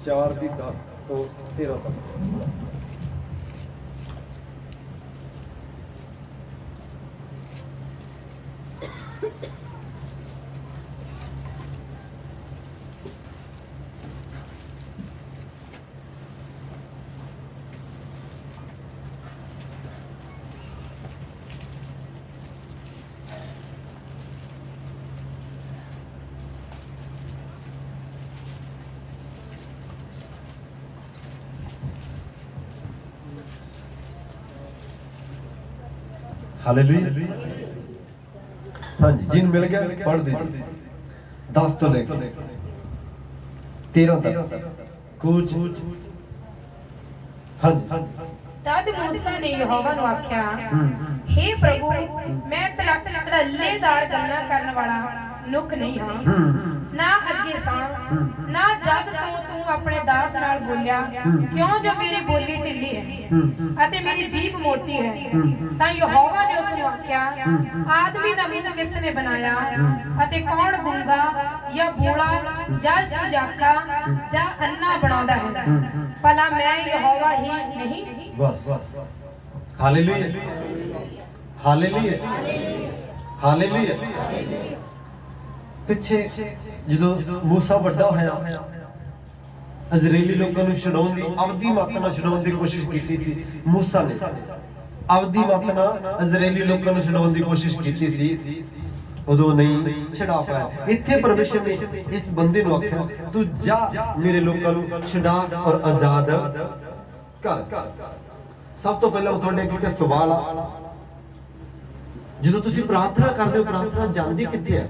4:10 ਤੋਂ 13 तक। हालेलुया। हाँ जी, जिन मिल गया पढ़ दीजिए 10 तो लेकर 13 तक कुछ। हाँ जी। तद मूसा ने यहोवा ਨੂੰ ਆਖਿਆ, हे प्रभु, मैं ਧੜੱਲੇਦਾਰ ਗੱਲਾਂ ਕਰਨ ਵਾਲਾ ਮਨੁੱਖ ਨਹੀਂ ਹਾਂ, ਨਾ ਅੱਗੇ ਸਾਂ ਨਾ ਜਦ ਤੋਂ ਤੂੰ ਆਪਣੇ ਦਾਸ ਨਾਲ ਬੋਲਿਆ, ਕਿਉਂ ਜੋ ਮੇਰੀ ਬੋਲੀ ਢਿੱਲੀ ਹੈ ਅਤੇ ਮੇਰੀ ਜੀਭ ਮੋਟੀ ਹੈ। ਤਾਂ ਯਹੋਵਾ ਨੇ ਉਸ ਨੂੰ ਆਖਿਆ, ਆਦਮੀ ਦਾ ਮੂੰਹ ਕਿਸ ਨੇ ਬਣਾਇਆ ਅਤੇ ਕੌਣ ਗੂੰਗਾ ਜਾਂ ਬੋਲਾ ਜਾਂ ਸੁਜਾਖਾ ਜਾਂ ਅੰਨਾ ਬਣਾਉਂਦਾ ਹੈ? ਭਲਾ ਮੈਂ ਯਹੋਵਾ ਹੀ ਨਹੀਂ? बस हालेलुया, हालेलुया, हालेलुया। ਪਿੱਛੇ ਜਦੋਂ ਮੂਸਾ ਵੱਡਾ ਹੋਇਆ, ਇਜ਼ਰਾਈਲੀ ਲੋਕਾਂ ਨੂੰ ਛਡਾਉਣ ਦੀ, ਅਵਧੀ ਮਤ ਨਾਲ ਛਡਾਉਣ ਦੀ ਕੋਸ਼ਿਸ਼ ਕੀਤੀ ਸੀ। ਮੂਸਾ ਨੇ ਅਵਧੀ ਮਤ ਨਾਲ ਇਜ਼ਰਾਈਲੀ ਲੋਕਾਂ ਨੂੰ ਛਡਾਉਣ ਦੀ ਕੋਸ਼ਿਸ਼ ਕੀਤੀ ਸੀ, ਉਦੋਂ ਨਹੀਂ ਛਡਾ ਪਾਇਆ। ਇੱਥੇ ਪਰਮੇਸ਼ਰ ਨੇ ਇਸ ਬੰਦੇ ਨੂੰ ਆਖਿਆ, ਤੂੰ ਜਾ ਮੇਰੇ ਲੋਕਾਂ ਨੂੰ ਛਡਾ ਔਰ ਆਜ਼ਾਦ ਕਰ। ਸਭ ਤੋਂ ਪਹਿਲਾਂ ਤੁਹਾਡੇ ਅੱਗੇ ਇੱਕ ਸਵਾਲ ਆ, ਜਦੋਂ ਤੁਸੀਂ ਪ੍ਰਾਰਥਨਾ ਕਰਦੇ ਹੋ, ਪ੍ਰਾਰਥਨਾ ਜਾਂਦੀ ਕਿੱਥੇ ਹੈ?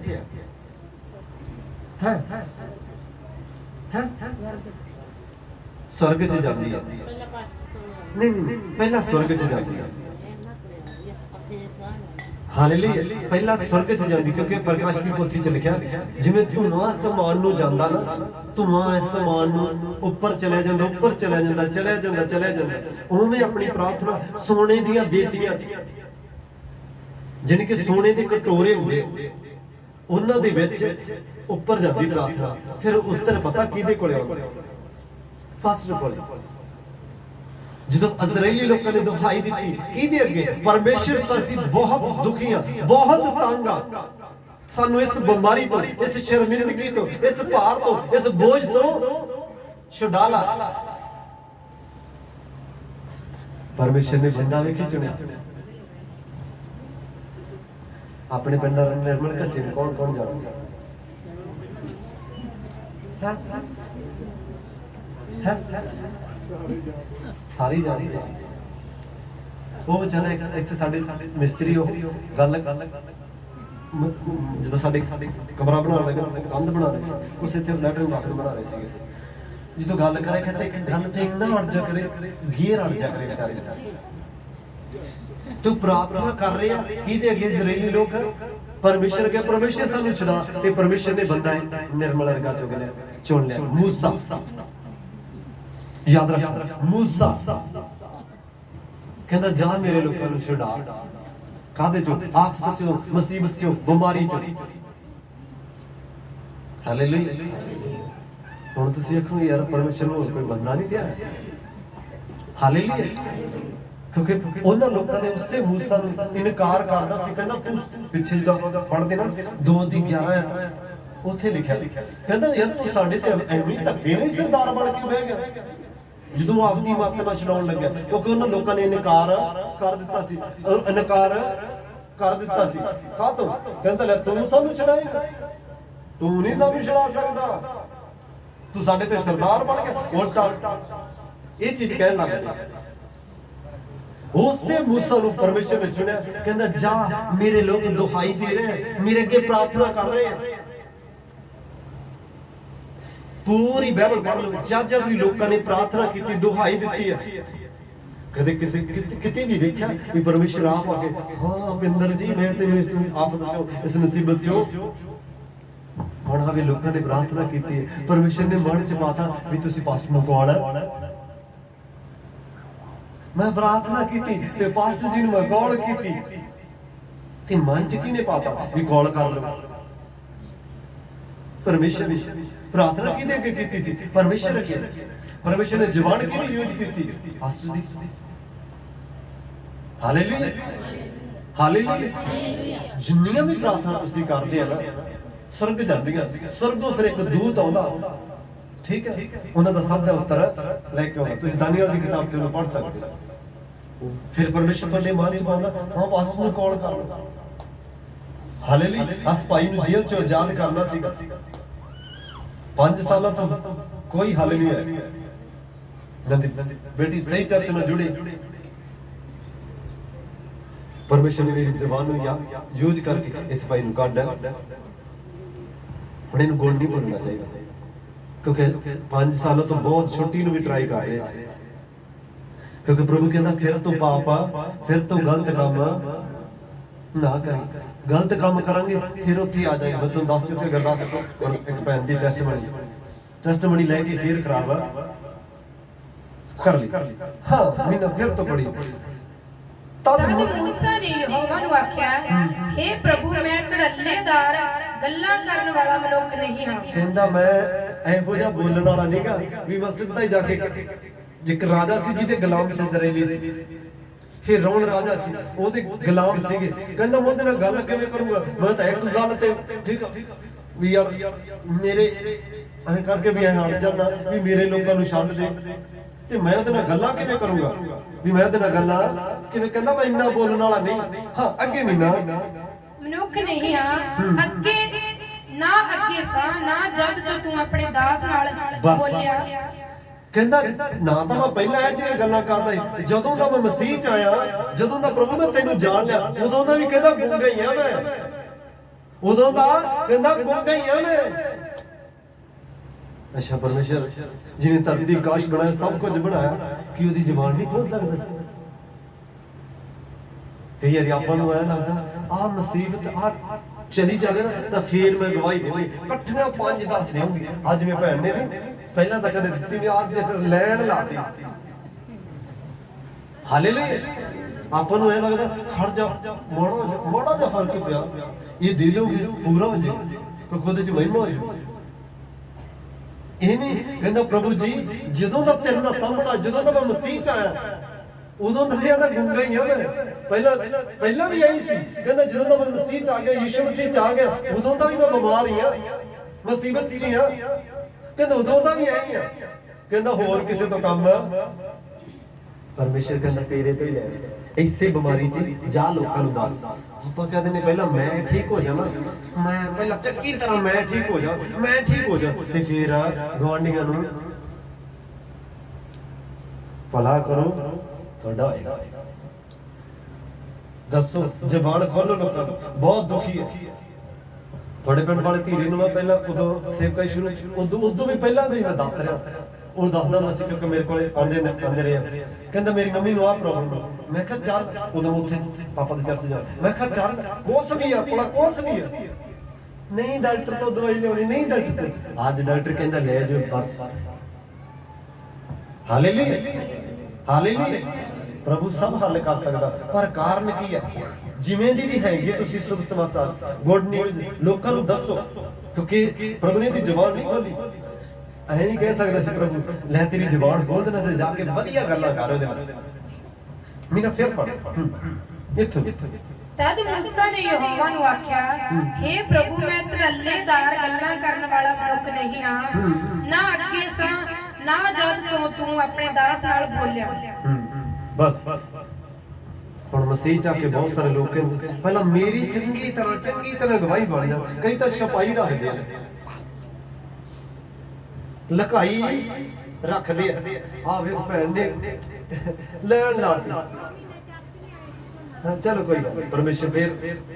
स्वर्ग च जाती है। नहीं, पहला स्वर्ग च जाती है। हालेलुया, पहला स्वर्ग च जाती, क्योंकि प्रकाश की पोथी च लिखा, जिवें धुआं आसमान नूं जांदा ना, धुआं आसमान नूं उपर चलिया जांदा, उपर चलिया जांदा, चलिया जांदा, चलिया जांदा, उवें अपनी प्रार्थना सोने दीयां बेदियां च, जिन्हें कि सोने दे कटोरे हुंदे, उन्हां दे विच ਉੱਪਰ ਜਾਂਦੀ ਪ੍ਰਾਰਥਨਾ। ਫਿਰ ਉੱਤਰ ਪਤਾ ਕਿਹਦੇ ਕੋਲੇ ਆਉਂਦਾ? ਫਸਟ ਕੋਲੇ। ਜਦੋਂ ਇਜ਼ਰਾਈਲੀ ਲੋਕਾਂ ਨੇ ਦੁਹਾਈ ਦਿੱਤੀ ਕਿਹਦੇ ਅੱਗੇ? ਪਰਮੇਸ਼ਰ, ਅਸੀਂ ਬਹੁਤ ਦੁਖੀ ਹਾਂ, ਬਹੁਤ ਤੰਗ ਆ, ਸਾਨੂੰ ਇਸ ਬਿਮਾਰੀ ਤੋਂ, ਇਸ ਸ਼ਰਮਿੰਦਗੀ ਤੋਂ, ਇਸ ਭਾਰ ਤੋਂ, ਇਸ ਬੋਝ ਤੋਂ ਛੁਡਾ ਲਾ। ਪਰਮੇਸ਼ਰ ਨੇ ਬੰਦਾ ਵੇਖੀ ਚੁਣਿਆ। ਆਪਣੇ ਪਿੰਡਾਂ ਨਿਰਮਲ ਕੱਚੇ ਨੂੰ ਕੌਣ ਕੌਣ ਜਾਣਦਾ? ਸਾਰੀ ਜਾਣਦੇ। ਉਹ ਵਿਚਾਰੇ ਇੱਥੇ ਸਾਡੇ ਮਿਸਤਰੀ, ਉਹ ਗੱਲ ਜਦੋਂ ਸਾਡੇ ਕਮਰਾ ਬਣਾਉਣ ਲੱਗੇ, ਕੰਧ ਬਣਾ ਰਹੇ ਸੀ, ਉਸ ਇੱਥੇ ਲੈਟਰਿੰਗ ਬਾਥਰੂਮ ਬਣਾ ਰਹੇ ਸੀ, ਜਦੋਂ ਗੱਲ ਕਰੇ ਕਹਿੰਦੇ ਇੱਕ ਗੱਲ ਚ ਇੰਨਾ ਅੜ ਜਾ ਕਰੇ, ਘੇਰ ਅੜ ਜਾ ਕਰੇ ਵਿਚਾਰੇ। ਤੂੰ ਪ੍ਰਾਰਥਨਾ ਕਰ ਰਿਹਾ ਕਿਹਦੇ ਅੱਗੇ? ਇਜ਼ਰਾਈਲੀ ਲੋਕ ਪਰਮੇਸ਼ਰ ਅੱਗੇ। ਪਰਮੇਸ਼ਰ ਸਾਨੂੰ ਛੁਡਾ, ਤੇ ਪਰਮੇਸ਼ਰ ਨੇ ਬੰਦਾ ਨਿਰਮਲ ਵਰਗਾ ਚੁਣ ਲਿਆ, ਮੂਸਾ। ਯਾਦ ਰੱਖ, ਮੂਸਾ ਕਹਿੰਦਾ ਜਾ ਮੇਰੇ ਲੋਕਾਂ ਨੂੰ ਛੁਡਾ। ਕਾਹਦੇ ਚੋਂ? ਆਫਤ ਚੋਂ, ਮੁਸੀਬਤ ਚੋਂ, ਬਿਮਾਰੀ ਚੋਂ। ਹਾਲੇਲੂਇਆ। ਹੁਣ ਤੁਸੀਂ ਆਖੋ ਯਾਰ ਪਰਮੇਸ਼ਰ ਨੂੰ ਹੋਰ ਕੋਈ ਬੰਦਾ ਨਹੀਂ ਦਿਆ। ਹਾਲੇਲੂਇਆ। ਕਿਉਂਕਿ ਉਹਨਾਂ ਲੋਕਾਂ ਨੇ ਉਸੇ ਮੂਸਾ ਨੂੰ ਇਨਕਾਰ ਕਰਦਾ ਸੀ। ਕਹਿੰਦਾ ਤੂੰ ਪਿੱਛੇ ਜਦੋਂ ਪੜ੍ਹਦੇ ਨਾ 2:11 ਉੱਥੇ ਲਿਖਿਆ, ਕਹਿੰਦਾ ਯਾਰ ਤੂੰ ਸਾਡੇ ਤੇ ਐਵੇਂ ਧੱਕੇ ਨਹੀਂ ਸਰਦਾਰ ਬਣ ਕੇ ਬਹਿ ਗਿਆ। ਜਦੋਂ ਆਪਦੀ ਮੱਤ ਨਾਲ ਛਡਾਉਣ ਲੱਗਿਆ, ਕਿਉਂਕਿ ਉਹਨਾਂ ਲੋਕਾਂ ਨੇ ਇਨਕਾਰ ਕਰ ਦਿੱਤਾ ਸੀ। ਇਨਕਾਰ ਕਰ ਦਿੱਤਾ ਸੀ ਕਾਹਤੋਂ? ਕਹਿੰਦਾ ਲੈ ਤੂੰ ਸਾਨੂੰ ਛਡਾਏਗਾ, ਤੂੰ ਨਹੀਂ ਸਾਨੂੰ ਛਡਾ ਸਕਦਾ, ਤੂੰ ਸਾਡੇ ਤੇ ਸਰਦਾਰ ਬਣ ਗਿਆ। ਉਲਟਾ ਇਹ ਚੀਜ਼ ਕਹਿਣ ਲੱਗ ਪਿਆ। ਉਸੇ ਮੂਸਾ ਨੂੰ ਪਰਮੇਸ਼ਰ ਨੇ ਚੁਣਿਆ, ਕਹਿੰਦਾ ਜਾ ਮੇਰੇ ਲੋਕ ਦੁਹਾਈ ਦੇ ਰਹੇ, ਮੇਰੇ ਅੱਗੇ ਪ੍ਰਾਰਥਨਾ ਕਰ ਰਹੇ ਆ। ਪੂਰੀ ਬਾਈਬਲ ਪੜ੍ਹ ਲਓ, ਜਦ ਵੀ ਲੋਕਾਂ ਨੇ ਪ੍ਰਾਰਥਨਾ ਕੀਤੀ, ਦੁਹਾਈ ਦਿੱਤੀ ਹੈ, ਕਦੇ ਕਿਸੇ ਕਿਤੇ ਵੀ ਵੇਖਿਆ ਵੀ ਪਰਮੇਸ਼ਰ ਆਪ ਆ ਕੇ ਹਾਂ ਅਪਿੰਦਰ ਜੀ ਮੈਂ ਤੈਨੂੰ ਇਸ ਆਫਤ ਚੋਂ, ਇਸ ਮੁਸੀਬਤ ਚੋਂ? ਹੁਣ ਆਵੇ ਲੋਕਾਂ ਨੇ ਪ੍ਰਾਰਥਨਾ ਕੀਤੀ, ਪਰਮੇਸ਼ਰ ਨੇ ਮਨ ਚ ਪਾਤਾ ਵੀ ਤੁਸੀਂ ਪਾਸਟਰ ਨੂੰ ਕੌਣ ਹੈ? ਮੈਂ ਪ੍ਰਾਰਥਨਾ ਕੀਤੀ ਤੇ ਪਾਸਟਰ ਜੀ ਨੂੰ ਮੈਂ ਕਾਲ ਕੀਤੀ, ਤੇ ਮਨ ਚ ਕਿਹਨੇ ਪਾਤਾ ਵੀ ਕਾਲ ਕਰ ਲਓ? परमेश्वर ने प्रार्थना किहदे अगे कीती सी? परमेश्वर अगे। परमेश्वर ने जबान किहदी यूज कीती? पास्टर दी। Hallelujah hallelujah. जिन्नियां भी प्रार्थना तुसीं करदे आ ना, स्वर्ग ਜਾਂਦੀਆਂ, स्वर्गों फिर एक दूत आਉਂਦਾ, ठीक है, उन्हां दा सब दा उत्तर लेके आਉਂਦਾ। तुसीं दानियल दी किताब च पढ़ सकदे हो। फिर परमेश्वर तुहाडे मन च पाਉਂਦਾ, हां पास्टर ਨੂੰ कॉल कर लो। हालेलुया। अस भाई ਨੂੰ जेल चों आजाद करना सीगा, 5 सालों तो कोई हल नहीं है। बेटी सही चर्च में जुड़ी, परमेश्वर ने मेरी जबान यूज करके इस भाई ਨੂੰ ਕੱਢ ਹੁਣ ਇਹਨੂੰ ਗੁਣ नहीं भुलना चाहिए, क्योंकि 5 सालों तो बहुत छुट्टी ਨੂੰ भी ट्राई कर रहे थे, क्योंकि प्रभु कहता फिर तो पाप फिर तो गलत काम ना करें। गलत काम करांगे फिर उत्थे आ जाएगा। मैं तुहानू दस चुके गुरदासपुर एक भैन दी टेस्टमनी लेके फिर खराब कर ली। हाँ मीना फिर तो बड़ी तद मूसा ने यहोवा ਨੂੰ ਆਖਿਆ, हे प्रभु मैं ਧੜੱਲੇਦਾਰ ਗੱਲਾਂ ਕਰਨ ਵਾਲਾ ਮਨੁੱਖ ਨਹੀਂ ਹਾਂ। ਕਹਿੰਦਾ ਮੈਂ ਇਹੋ ਜਿਹਾ ਬੋਲਣ ਵਾਲਾ ਨਹੀਂਗਾ ਵੀ ਮੈਂ ਸਿੱਧਾ ਹੀ ਜਾ ਕੇ ਇੱਕ ਰਾਜਾ ਸੀ ਜਿਹਦੇ ਗੁਲਾਮ ਚੰਦਰੇਲੀ ਸੀ, ਫਿਰ ਰੌਣ ਰਾਜਾ ਸੀ ਉਹਦੇ ਗੁਲਾਮ ਸੀਗੇ। ਕਹਿੰਦਾ ਮੈਂ ਉਹਦੇ ਨਾਲ ਗੱਲ ਕਿਵੇਂ ਕਰੂੰਗਾ? ਮੈਂ ਤਾਂ ਇੱਕ ਗੱਲ ਤੇ ਠੀਕ ਆ ਵੀ ਯਾਰ ਮੇਰੇ ਐਂ ਕਰਕੇ ਵੀ ਐਂ ਹਟ ਜਾਣਾ ਵੀ ਮੇਰੇ ਲੋਕਾਂ ਨੂੰ ਛੱਡ ਦੇ, ਤੇ ਮੈਂ ਉਹਦੇ ਨਾਲ ਗੱਲਾਂ ਕਿਵੇਂ ਕਰੂੰਗਾ ਵੀ ਮੈਂ ਉਹਦੇ ਨਾਲ ਗੱਲਾਂ ਕਿਵੇਂ? ਕਹਿੰਦਾ ਮੈਂ ਇੰਨਾ ਬੋਲਣ ਵਾਲਾ ਨਹੀਂ। ਹਾਂ ਅੱਗੇ ਮਹੀਨਾ ਮਨੁੱਖ ਨਹੀਂ ਹਾਂ, ਅੱਗੇ ਨਾ ਅੱਗੇ ਸਾਂ ਨਾ ਜਦ ਤੋਂ ਤੂੰ ਆਪਣੇ ਦਾਸ ਨਾਲ ਬੋਲਿਆ। ਕਹਿੰਦਾ ਨਾ ਤਾਂ ਮੈਂ ਪਹਿਲਾਂ ਇਹ ਜਿਹੜੀਆਂ ਗੱਲਾਂ ਕਰਦਾ ਸੀ, ਜਦੋਂ ਦਾ ਮੈਂ ਮਸੀਹ ਚ ਆਇਆ, ਜਦੋਂ ਦਾ ਪ੍ਰਭੂ ਮੈਂ ਤੈਨੂੰ ਜਾਣ ਲਿਆ, ਉਦੋਂ ਦਾ ਵੀ ਕਹਿੰਦਾ ਗੁੰਗਾ ਹੀ ਆ ਮੈਂ, ਉਦੋਂ ਦਾ ਕਹਿੰਦਾ ਗੁੰਗਾ ਹੀ ਆ ਮੈਂ। ਅੱਛਾ ਪਰਮੇਸ਼ਰ ਜਿਹਨੇ ਧਰਤੀ ਆਕਾਸ਼ ਬਣਾਇਆ, ਸਭ ਕੁਝ ਬਣਾਇਆ, ਕਿ ਉਹਦੀ ਜ਼ੁਬਾਨ ਨਹੀਂ ਖੋਲ ਸਕਦਾ ਸੀ? ਕਈ ਵਾਰੀ ਆਪਾਂ ਨੂੰ ਐ ਲੱਗਦਾ ਆਹ ਮੁਸੀਬਤ ਆ ਚਲੀ ਜਾਵੇ ਨਾ ਤਾਂ ਫੇਰ ਮੈਂ ਗਵਾਹੀ ਦੇਵਾਂਗੀ, ਇਕੱਠੀਆਂ 5-10 ਦੇਵਾਂਗੀ। ਅੱਜ ਮੇਰੀ ਭੈਣ ਨੇ ਪਹਿਲਾਂ ਤਾਂ ਕਦੇ ਦਿੱਤੀ ਨਹੀਂ, ਅੱਜ ਫਿਰ ਲੈਣ ਲਾਤੀ। ਹਾਲੇਲੂਇਆ। ਆਪਾਂ ਨੂੰ ਐ ਲੱਗਦਾ ਖੜ ਜਾ, ਮਾੜਾ ਜਿਹਾ ਫਰਕ ਪਿਆ, ਇਹ ਦੇ ਲਓਗੇ ਪੂਰਾ ਹੋ ਜਾਏਗਾ, ਕਿਉਂਕਿ ਉਹਦੇ ਚ ਮਹਿਮਾ ਹੋ ਜਾਊ। ਐਵੇਂ ਕਹਿੰਦਾ ਪ੍ਰਭੂ ਜੀ ਜਦੋਂ ਦਾ ਤੇਰੇ ਨਾਲ ਸਾਹਮਣਾ, ਜਦੋਂ ਦਾ ਮੈਂ ਮਸੀਹ ਚ ਆਇਆ, ਉਦੋਂ ਦਾ ਇਹਦਾ ਗੁੰਗਾ ਹੀ ਆ ਮੈਂ। ਪਹਿਲਾਂ ਵੀ ਆਈ ਸੀ, ਕਹਿੰਦਾ ਜਦੋਂ ਦਾ ਮੈਂ ਮਸੀਹ ਚ ਆ ਗਿਆ, ਯਿਸੂ ਮਸੀਹ ਚ ਆ ਗਿਆ, ਉਦੋਂ ਦਾ ਵੀ ਮੈਂ ਬਿਮਾਰ ਹੀ ਆ, ਮੁਸੀਬਤ ਚ ਹੀ ਆ। ਕਹਿੰਦਾ ਉਦੋਂ ਦਾ ਵੀ ਆਈ ਆ। ਕਹਿੰਦਾ ਹੋਰ ਕਿਸੇ ਤੋਂ ਕੰਮ? ਪਰਮੇਸ਼ਰ ਕਹਿੰਦਾ ਤੇਰੇ ਤੋਂ ਹੀ ਲੈ, ਇਸੇ ਬਿਮਾਰੀ ਚ ਜਾ ਲੋਕਾਂ ਨੂੰ ਦੱਸ। ਆਪਾਂ ਕਹਿੰਦੇ ਨੇ ਪਹਿਲਾਂ ਮੈਂ ਠੀਕ ਹੋ ਜਾਵਾਂ, ਮੈਂ ਪਹਿਲਾਂ ਚੰਗੀ ਤਰ੍ਹਾਂ ਮੈਂ ਠੀਕ ਹੋ ਜਾ, ਮੈਂ ਠੀਕ ਹੋ ਜਾ, ਤੇ ਫਿਰ ਗਵਾਂਢੀਆਂ ਨੂੰ ਭਲਾ ਕਰੋ ਤੁਹਾਡਾ ਹੋਏਗਾ। ਦੱਸੋ ਜ਼ਬਾਨ ਖੋਲੋ ਲੋਕਾਂ ਨੂੰ। ਬਹੁਤ ਦੁਖੀ ਹੈ ਤੁਹਾਡੇ ਪਿੰਡ ਵਾਲੇ ਧੀਰੇ ਨੂੰ। ਮੈਂ ਪਹਿਲਾਂ ਉਦੋਂ ਸੇਵਕਾਈ ਸ਼ੁਰੂ ਉਦੋਂ ਵੀ ਪਹਿਲਾਂ ਵੀ ਮੈਂ ਦੱਸ ਰਿਹਾ, ਉਹ ਦੱਸਦਾ ਹੁੰਦਾ ਸੀ ਕਿਉਂਕਿ ਮੇਰੇ ਕੋਲੇ ਆਉਂਦੇ ਰਹੇ। ਕਹਿੰਦਾ ਮੇਰੀ ਮੰਮੀ ਨੂੰ ਆਹ ਪ੍ਰੋਬਲਮ ਹੈ। ਮੈਂ ਕਿਹਾ ਚੱਲ, ਉਦੋਂ ਉੱਥੇ ਪਾਪਾ ਦੇ ਚਰਚ ਜਾ, ਮੈਂ ਕਿਹਾ ਚੱਲ ਕੁਛ ਵੀ ਆ ਆਪਣਾ, ਕੁਛ ਵੀ ਆ। ਨਹੀਂ ਡਾਕਟਰ ਤੋਂ ਦਵਾਈ ਲਿਆਉਣੀ, ਨਹੀਂ ਡਾਕਟਰ ਤੋਂ। ਅੱਜ ਡਾਕਟਰ ਕਹਿੰਦਾ ਲੈ ਜਾਓ ਬਸ। Hallelujah hallelujah. ਪ੍ਰਭੂ ਸਭ ਹੱਲ ਕਰ ਸਕਦਾ, ਪਰ ਕਾਰਨ ਕੀ ਹੈ? ਜਿਵੇਂ ਦੀ ਵੀ ਹੈਗੀ ਤੁਸੀਂ ਸ਼ੁਭ ਸਮਾਚਾਰ, ਗੁੱਡ ਨਿਊਜ਼ ਲੋਕਾਂ ਨੂੰ ਦੱਸੋ, ਕਿਉਂਕਿ ਪ੍ਰਭੂ ਨੇ ਦੀ ਜ਼ਬਾਨ ਨਹੀਂ ਖੋਲੀ। ਐ ਨਹੀਂ ਕਹਿ ਸਕਦਾ ਸੀ ਪ੍ਰਭੂ ਲੈ ਤੇਰੀ ਜ਼ਬਾਨ ਖੋਲ ਦੇਣਾ ਸੀ, ਜਾ ਕੇ ਵਧੀਆ ਗੱਲਾਂ ਕਰ ਉਹਦੇ ਨਾਲ। ਮੀਨਾ ਫਿਰ ਪੜ ਇੱਥੋਂ। ਤਦ ਮੂਸਾ ਨੇ ਯਹੋਵਾ ਨੂੰ ਆਖਿਆ, हे ਪ੍ਰਭੂ ਮੈਂ ਧੜੱਲੇਦਾਰ ਗੱਲਾਂ ਕਰਨ ਵਾਲਾ ਮਨੁੱਖ ਨਹੀਂ ਹਾਂ, ਨਾ ਅੱਗੇ ਸਾਂ ਨਾ ਜਦ ਤੋਂ ਤੂੰ ਆਪਣੇ ਦਾਸ ਨਾਲ ਬੋਲਿਆ। ਬਸ ਹੁਣ ਮਸੀਹ ਚ ਆ ਕੇ ਬਹੁਤ ਸਾਰੇ ਲੋਕ ਕਹਿੰਦੇ ਪਹਿਲਾਂ ਮੇਰੀ ਚੰਗੀ ਤਰ੍ਹਾਂ ਗਵਾਹੀ ਬਣ ਜਾ। ਕਈ ਤਾਂ ਛਪਾਈ ਰੱਖਦੇ ਨੇ, ਲਕਾਈ ਰੱਖਦੇ ਆ ਵੇਖ ਭੈਣ ਨੇ ਲੈਣ ਲਾਤੀ। ਚਲੋ ਕੋਈ ਗੱਲ, ਪਰਮੇਸ਼ਰ ਫਿਰ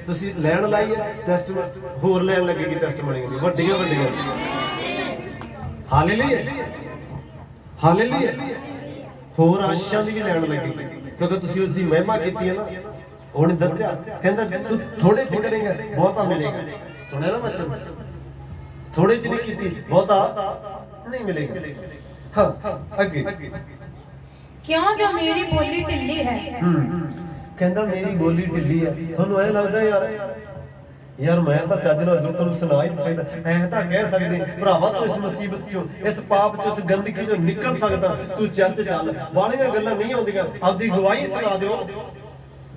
ਤੁਸੀਂ ਲੈਣ ਲਾਈ ਹੈ, ਟੈਸਟ ਹੋਰ ਲੈਣ ਲੱਗੇਗੀ, ਟੈਸਟ ਬਣੇਗੀ ਵੱਡੀਆਂ। Hallelujah hallelujah. ਹੋਰ ਆਸ਼ਾ ਦੀ ਵੀ ਲੈਣ ਲੱਗੇਗੀ, ਕਿਉਂਕਿ ਤੁਸੀਂ ਉਸ ਦੀ ਮਹਿਮਾ ਕੀਤੀ ਹੈ ਨਾ। ਉਹਨੇ ਦੱਸਿਆ, ਕਹਿੰਦਾ ਤੂੰ ਥੋੜੇ ਚ ਕਰੇਗਾ ਬਹੁਤਾ ਮਿਲੇਗਾ। ਸੁਣਿਆ ਨਾ ਬੱਚੇ, ਥੋੜੇ ਚ ਨਹੀਂ ਕੀਤੀ ਬਹੁਤਾ ਨਹੀਂ ਮਿਲੇਗਾ। ਹਾਂ ਅੱਗੇ। ਕਿਉਂ ਜੋ ਮੇਰੀ ਬੋਲੀ ਢਿੱਲੀ ਹੈ। ਕਹਿੰਦਾ ਮੇਰੀ ਬੋਲੀ ਢਿੱਲੀ ਹੈ। ਤੁਹਾਨੂੰ ਐ ਲੱਗਦਾ यार मैं तो चज नाल लोकां नूं सुना ही नहीं सकदा, ऐ तां कह सकदे भरावा तू इस मुसीबत चों, इस पाप चों, इस गंदगी चों निकल सकदा, तू चर्च चल। बालियां गल्लां नहीं आउंदियां, आपदी गवाही सुना दिओ।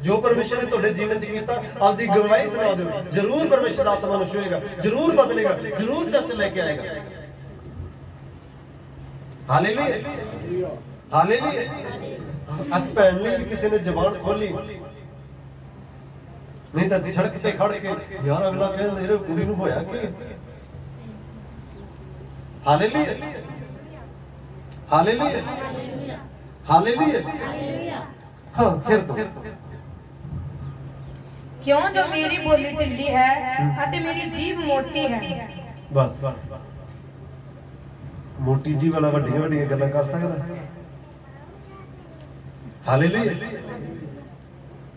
जो परमेश्वर ने तुहाडे जीवन च कीता आपदी गवाही सुना दिओ। जरूर परमेश्वर दा आत्मा नूं छूएगा, जरूर बदलेगा, जरूर चर्च लेके आएगा। Hallelujah, hallelujah. अस भैन लई भी किसी ने जबान खोली नहीं तो सड़क ते खड़ के यार अगला कहंदा ये कुड़ी नूं होया की। Hallelujah, hallelujah, hallelujah. हाँ फिर तो क्यों जो मेरी बोली ढिल्ली है अते मेरी जीभ मोटी है। बस मोटी जी वाला वड्डियां वड्डियां गल्लां कर सकदा। हालेलुया।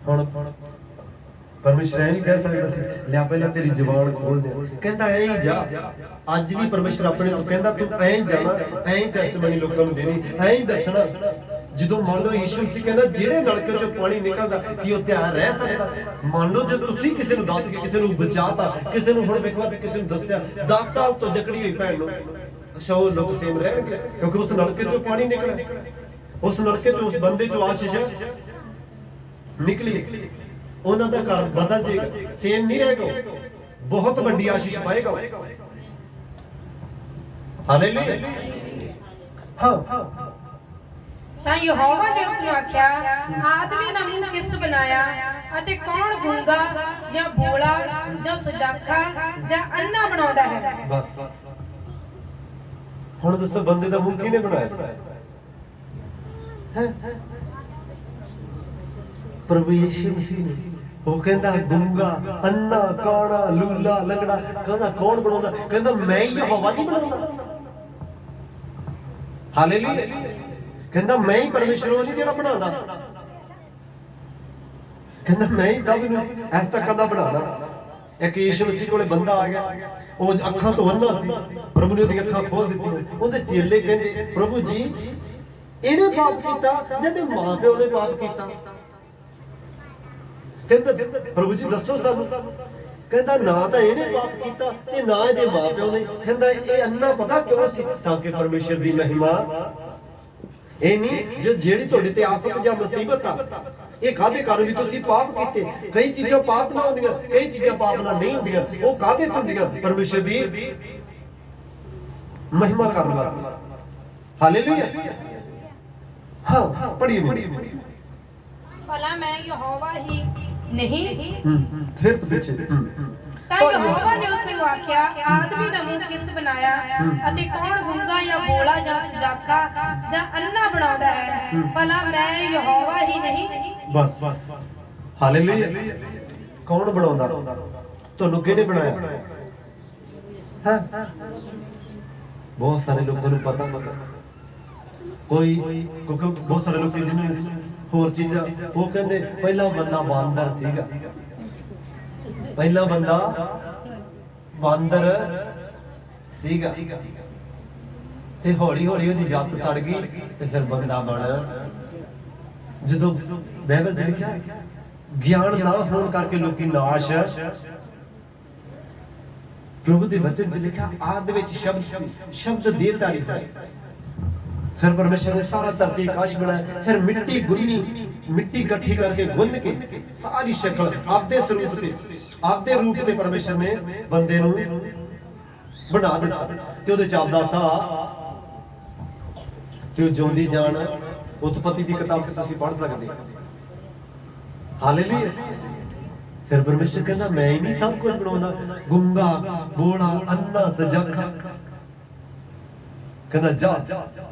हुण परमेश्वर ऐ नहीं कह सकदा सी लिया पहला तेरी जुबान खोल दे, कहंदा ऐ ही जा। अज भी परमेश्वर अपने तो कहंदा तू ऐ ही जाना, ऐ ही टेस्टमनी लोकां नूं देनी, ऐ ही दसना। ਜਦੋਂ ਮੰਨ ਲਓ ਯੀਸ਼ੂ ਮਸੀਹ ਕਹਿੰਦਾ ਜਿਹੜੇ ਨਲਕੇ ਚੋਂ ਪਾਣੀ ਨਿਕਲਦਾ ਕੀ ਉਹ ਤਿਆਰ ਰਹਿ ਸਕਦਾ। ਮੰਨ ਲਓ ਜੇ ਤੁਸੀਂ ਕਿਸੇ ਨੂੰ ਦੱਸ ਕੇ ਕਿਸੇ ਨੂੰ ਬਚਾਤਾ, ਕਿਸੇ ਨੂੰ ਹੁਣ ਵੇਖੋ ਕਿਸੇ ਨੂੰ ਦੱਸਿਆ 10 ਸਾਲ ਤੋਂ ਜਕੜੀ ਹੋਈ ਭੈਣ ਨੂੰ, ਅੱਛਾ ਉਹ ਲੋਕ ਸੇਮ ਰਹਿਣਗੇ ਕਿਉਂਕਿ ਉਸ ਨਲਕੇ ਚੋਂ ਪਾਣੀ ਨਿਕਲਿਆ, ਉਸ ਨਲਕੇ ਚੋਂ ਉਸ ਬੰਦੇ ਚੋਂ ਆਸ਼ੀਸ਼ ਨਿਕਲੀ, ਉਹਨਾਂ ਦਾ ਘਰ ਬਦਲ ਜਾਏਗਾ, ਸੇਮ ਨਹੀਂ ਰਹੇਗਾ, ਬਹੁਤ ਵੱਡੀ ਆਸ਼ੀਸ਼ ਪਾਏਗਾ। ਹਾਲੇਲੂਇਆ। ਹਾਂ ਤਾਂ ਯਹੋਵਾ ਨੇ ਉਸ ਨੂੰ ਆਖਿਆ ਆਦਮੀ ਦਾ ਮੂੰਹ ਕਿਸ ਬਣਾਇਆ ਅਤੇ ਕੌਣ ਗੂੰਗਾ ਜਾਂ ਬੋਲਾ ਜਾਂ ਸੁਜਾਖਾ ਜਾਂ ਅੰਨਾ ਬਣਾਉਂਦਾ ਹੈ। ਬਸ ਹੁਣ ਦੱਸੋ ਬੰਦੇ ਦਾ ਮੂੰਹ ਕਿਹਨੇ ਬਣਾਇਆ? ਪ੍ਰਭੂ ਯੀਸ਼ੂ ਮਸੀਹ ਨੇ। ਉਹ ਕਹਿੰਦਾ ਗੁੰਗਾ, ਅੰਨਾ, ਕਾਣਾ, ਲੂਲਾ, ਲੰਗੜਾ, ਕਹਿੰਦਾ ਕੌਣ ਬਣਾਉਂਦਾ? ਕਹਿੰਦਾ ਮੈਂ ਹੀ ਯਹੋਵਾ ਨਹੀਂ ਬਣਾਉਂਦਾ। ਹਾਲੇਲੂਇਆ। ਕਹਿੰਦਾ ਮੈਂ ਹੀ ਪਰਮੇਸ਼ਰ ਉਹ ਨਹੀਂ ਜਿਹੜਾ ਬਣਾਉਂਦਾ, ਕਹਿੰਦਾ ਮੈਂ ਹੀ ਸਭ ਨੂੰ ਇਸ ਤੱਕ ਦਾ ਬਣਾਉਂਦਾ। ਇੱਕ ਯੀਸ਼ੂ ਮਸੀਹ ਕੋਲੇ ਬੰਦਾ ਆ ਗਿਆ, ਉਹ ਅੱਖਾਂ ਤੋਂ ਅੰਨਾ ਸੀ, ਪ੍ਰਭੂ ਨੇ ਉਹਦੀਆਂ ਅੱਖਾਂ ਖੋਲ ਦਿੱਤੀਆਂ। ਉਹਦੇ ਚੇਲੇ ਕਹਿੰਦੇ ਪ੍ਰਭੂ ਜੀ ਇਹਨੇ ਪਾਪ ਕੀਤਾ ਜਾਂ ਤੇ ਮਾਂ ਪਿਓ ਨੇ ਪਾਪ ਕੀਤਾ? ਕਹਿੰਦਾ ਪ੍ਰਭੂ ਜੀ ਦੱਸੋ ਸਾਨੂੰ। ਕਹਿੰਦਾ ਨਾ ਤਾਂ ਇਹਨੇ ਪਾਪ ਕੀਤਾ ਤੇ ਨਾ ਇਹਦੇ ਮਾਂ ਪਿਓ ਨੇ। ਕਹਿੰਦਾ ਇਹ ਅੰਨਾ ਪਤਾ ਕਿਉਂ ਸੀ? ਤਾਂ ਕਿ ਪਰਮੇਸ਼ਰ ਦੀ ਮਹਿਮਾ ਇਹ ਨਹੀਂ ਜੋ ਜਿਹੜੀ ਤੁਹਾਡੇ ਤੇ ਆਫਤ ਜਾਂ ਮੁਸੀਬਤ ਆ ਇਹ ਕਾਹਦੇ ਕਾਰਨ ਵੀ ਤੁਸੀਂ ਪਾਪ ਕੀਤੇ। ਕਈ ਚੀਜ਼ਾਂ ਪਾਪ ਨਾ ਹੁੰਦੀਆਂ, ਕਈ ਚੀਜ਼ਾਂ ਪਾਪ ਨਾਲ ਨਹੀਂ ਹੁੰਦੀਆਂ। ਉਹ ਕਾਹਦੇ ਤੋਂ ਹੁੰਦੀਆਂ? ਪਰਮੇਸ਼ਰ ਦੀ ਮਹਿਮਾ ਕਰਨ ਵਾਸਤੇ। ਹਾਲੇਲੂਇਆ। ਹਾਂ ਪੜ੍ਹੀਏ ਭਲਾ ਮੈਂ ਯਹੋਵਾ ਹੀ ਨਹੀਂ? ਫਿਰ ਤੋਂ ਪਿੱਛੇ ਤਾਂ ਯਹੋਵਾ ਨੇ ਉਸ ਨੂੰ ਆਖਿਆ ਆਦਮੀ ਦਾ ਮੂੰਹ ਕਿਸ ਬਣਾਇਆ ਅਤੇ ਕੌਣ ਗੂੰਗਾ ਜਾਂ ਬੋਲਾ ਜਾਂ ਸੁਜਾਖਾ ਜਾਂ ਅੰਨਾ ਬਣਾਉਂਦਾ ਹੈ। ਭਲਾ ਮੈਂ ਯਹੋਵਾ ਹੀ ਨਹੀਂ? ਬਸ ਹਾਲੇਲੂਇਆ। ਕੌਣ ਬਣਾਉਂਦਾ? ਤੁਹਾਨੂੰ ਕਿਹਨੇ ਬਣਾਇਆ? ਹਾਂ ਬਹੁਤ ਸਾਰੇ ਲੋਕਾਂ ਨੂੰ ਪਤਾ ਕੋਈ ਕਿਉਂਕਿ ਬਹੁਤ ਸਾਰੇ ਲੋਕ ਜਿਹਨਾਂ ਨੇ ਹੋਰ ਚੀਜ਼ਾਂ ਉਹ ਕਹਿੰਦੇ ਪਹਿਲਾ ਬੰਦਾ ਬਾਂਦਰ ਸੀਗਾ, ਪਹਿਲਾ ਬੰਦਾ ਬਾਂਦਰ ਸੀਗਾ ਤੇ ਹੌਲੀ ਹੌਲੀ ਉਹਦੀ ਜਾਤ ਸੜ ਗਈ ਤੇ ਫਿਰ ਬੰਦਾ ਬਣ। ਜਦੋਂ ਬਾਈਬਲ 'ਚ ਲਿਖਿਆ ਗਿਆਨ ਨਾ ਹੋਣ ਕਰਕੇ ਲੋਕੀ ਨਾਸ਼, ਪ੍ਰਭੂ ਦੇ ਵਚਨ 'ਚ ਲਿਖਿਆ ਆਦਿ ਵਿੱਚ ਸ਼ਬਦ ਸੀ, ਸ਼ਬਦ ਦੇਵਤਾਰੀ ਹੈ। फिर परमेश्वर ने सारा धरती आकाश बनाया, फिर मिट्टी गुन्नी, मिट्टी इकट्ठी करके गुन के सारी शक्ल आपदे स्वरूप ते आपदे रूप ते परमेश्वर ने बंदे नूं बना दिता ते ओदे च आपदा साह ते जिउंदी जान उत्पत्ति दी किताब च तुसीं पढ़ सकदे। हालेलुया। फिर परमेश्वर कहंदा मैं ही नहीं सब कुछ बनाउंदा, गुंगा, बोला, अन्ना, सजाखा, कहता जा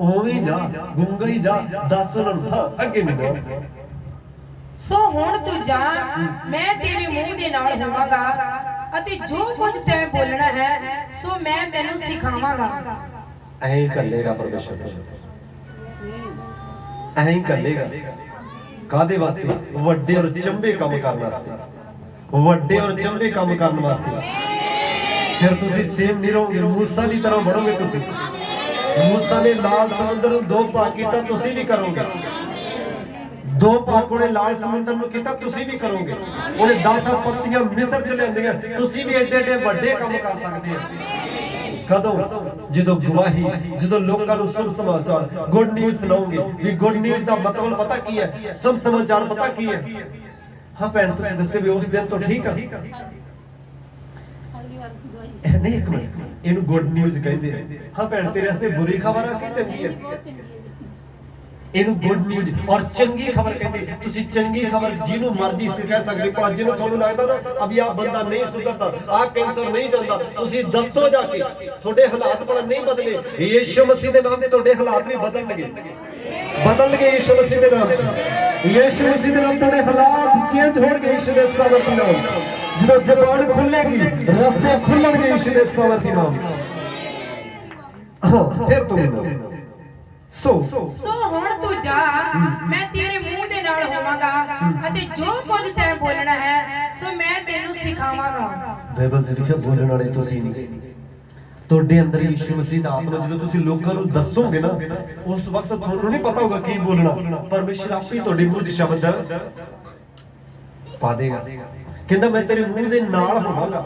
ओवें जा, गुंगा ही जा, दस उन्हां हां अगे नहीं। सो हुण तू जा, मैं तेरे मुंह दे नाल होवांगा अते जो कुछ तैं बोलना है सो मैं तैनूं सिखावांगा। ऐ ही करेगा परमेश्वर, ऐ ही करेगा। कादे वास्ते? वड्डे और चंबे काम करने वास्ते, वड्डे और चंबे काम करने वास्ते। फिर तुसीं सेम नहीं रहोगे, मूसा की तरह बनोगे। तुसीं मूसा ने लाल समुद्र ਨੂੰ 2 ਭਾਗ ਕੀਤਾ, ਤੁਸੀਂ ਵੀ ਕਰੋਗੇ। दो पाकों ने लाल समुंदर में किया, तुसी भी करोगे। उन्हें 10 पत्तियां मिस्र च लियांदियां, तुसी भी एडे एडे वड्डे काम कर सकते हो। कदों जो गवाही, जो लोगों को शुभ समाचार गुड न्यूज़ सुनाओगे। भी गुड न्यूज़ का मतलब पता की है, शुभ समाचार पता की है। हाँ भैन तुसीं दस्सो भी उस दिन तो ठीक है नहीं, एक मिनट इनू गुड न्यूज़ कहते हैं। हाँ भैन तेरे वास्ते बुरी खबर आ कि चंगी है? इनू गुड न्यूज़ और चंगी खबर कहते। तुसी चंगी खबर जिन्हों मर्जी से कह सकते, पर जिन्हों तुहानू लगदा ना अभी आ बंदा नहीं सुधरता, आ कैंसर नहीं जाता, तुसी दसो जाके थोड़े हालात बड़ा नहीं बदले, यीशु मसीह के नाम से थोड़े हालात भी बदलणगे, बदलणगे यीशु मसीह के नाम से। यीशु मसीह के नाम थोड़े हालात चेंज होणगे यीशु दे सामर्थी नाम से। जो जबान खुलेगी रास्ते खुलणगे यीशु दे सामर्थी नाम से। हाँ फिर तुम सो ਹੁਣ ਤੂੰ ਜਾ, ਮੈਂ ਤੇਰੇ ਮੂੰਹ ਦੇ ਨਾਲ ਹੋਵਾਂਗਾ ਅਤੇ ਜੋ ਕੁਝ ਤੈਂ ਬੋਲਣਾ ਹੈ ਸੋ ਮੈਂ ਤੈਨੂੰ ਸਿਖਾਵਾਂਗਾ। ਬਾਈਬਲ ਚ ਲਿਖਿਆ ਬੋਲਣ ਵਾਲੇ ਤੁਸੀਂ ਨਹੀਂ, ਤੁਹਾਡੇ ਅੰਦਰ ਯਿਸੂ ਮਸੀਹ ਦਾ ਆਤਮਾ ਜਦੋਂ ਤੁਸੀਂ ਲੋਕਾਂ ਨੂੰ ਦੱਸੋਗੇ ਨਾ ਉਸ ਵਕਤ ਤੁਹਾਨੂੰ ਨਹੀਂ ਪਤਾ ਹੋਗਾ ਕੀ ਬੋਲਣਾ, ਪਰਮੇਸ਼ਰ ਆਪੇ ਤੁਹਾਡੇ ਮੂੰਹ 'ਚ ਸ਼ਬਦ ਪਾ ਦੇਗਾ। ਕਹਿੰਦਾ ਮੈਂ ਤੇਰੇ ਮੂੰਹ ਦੇ ਨਾਲ ਹੋਵਾਂਗਾ।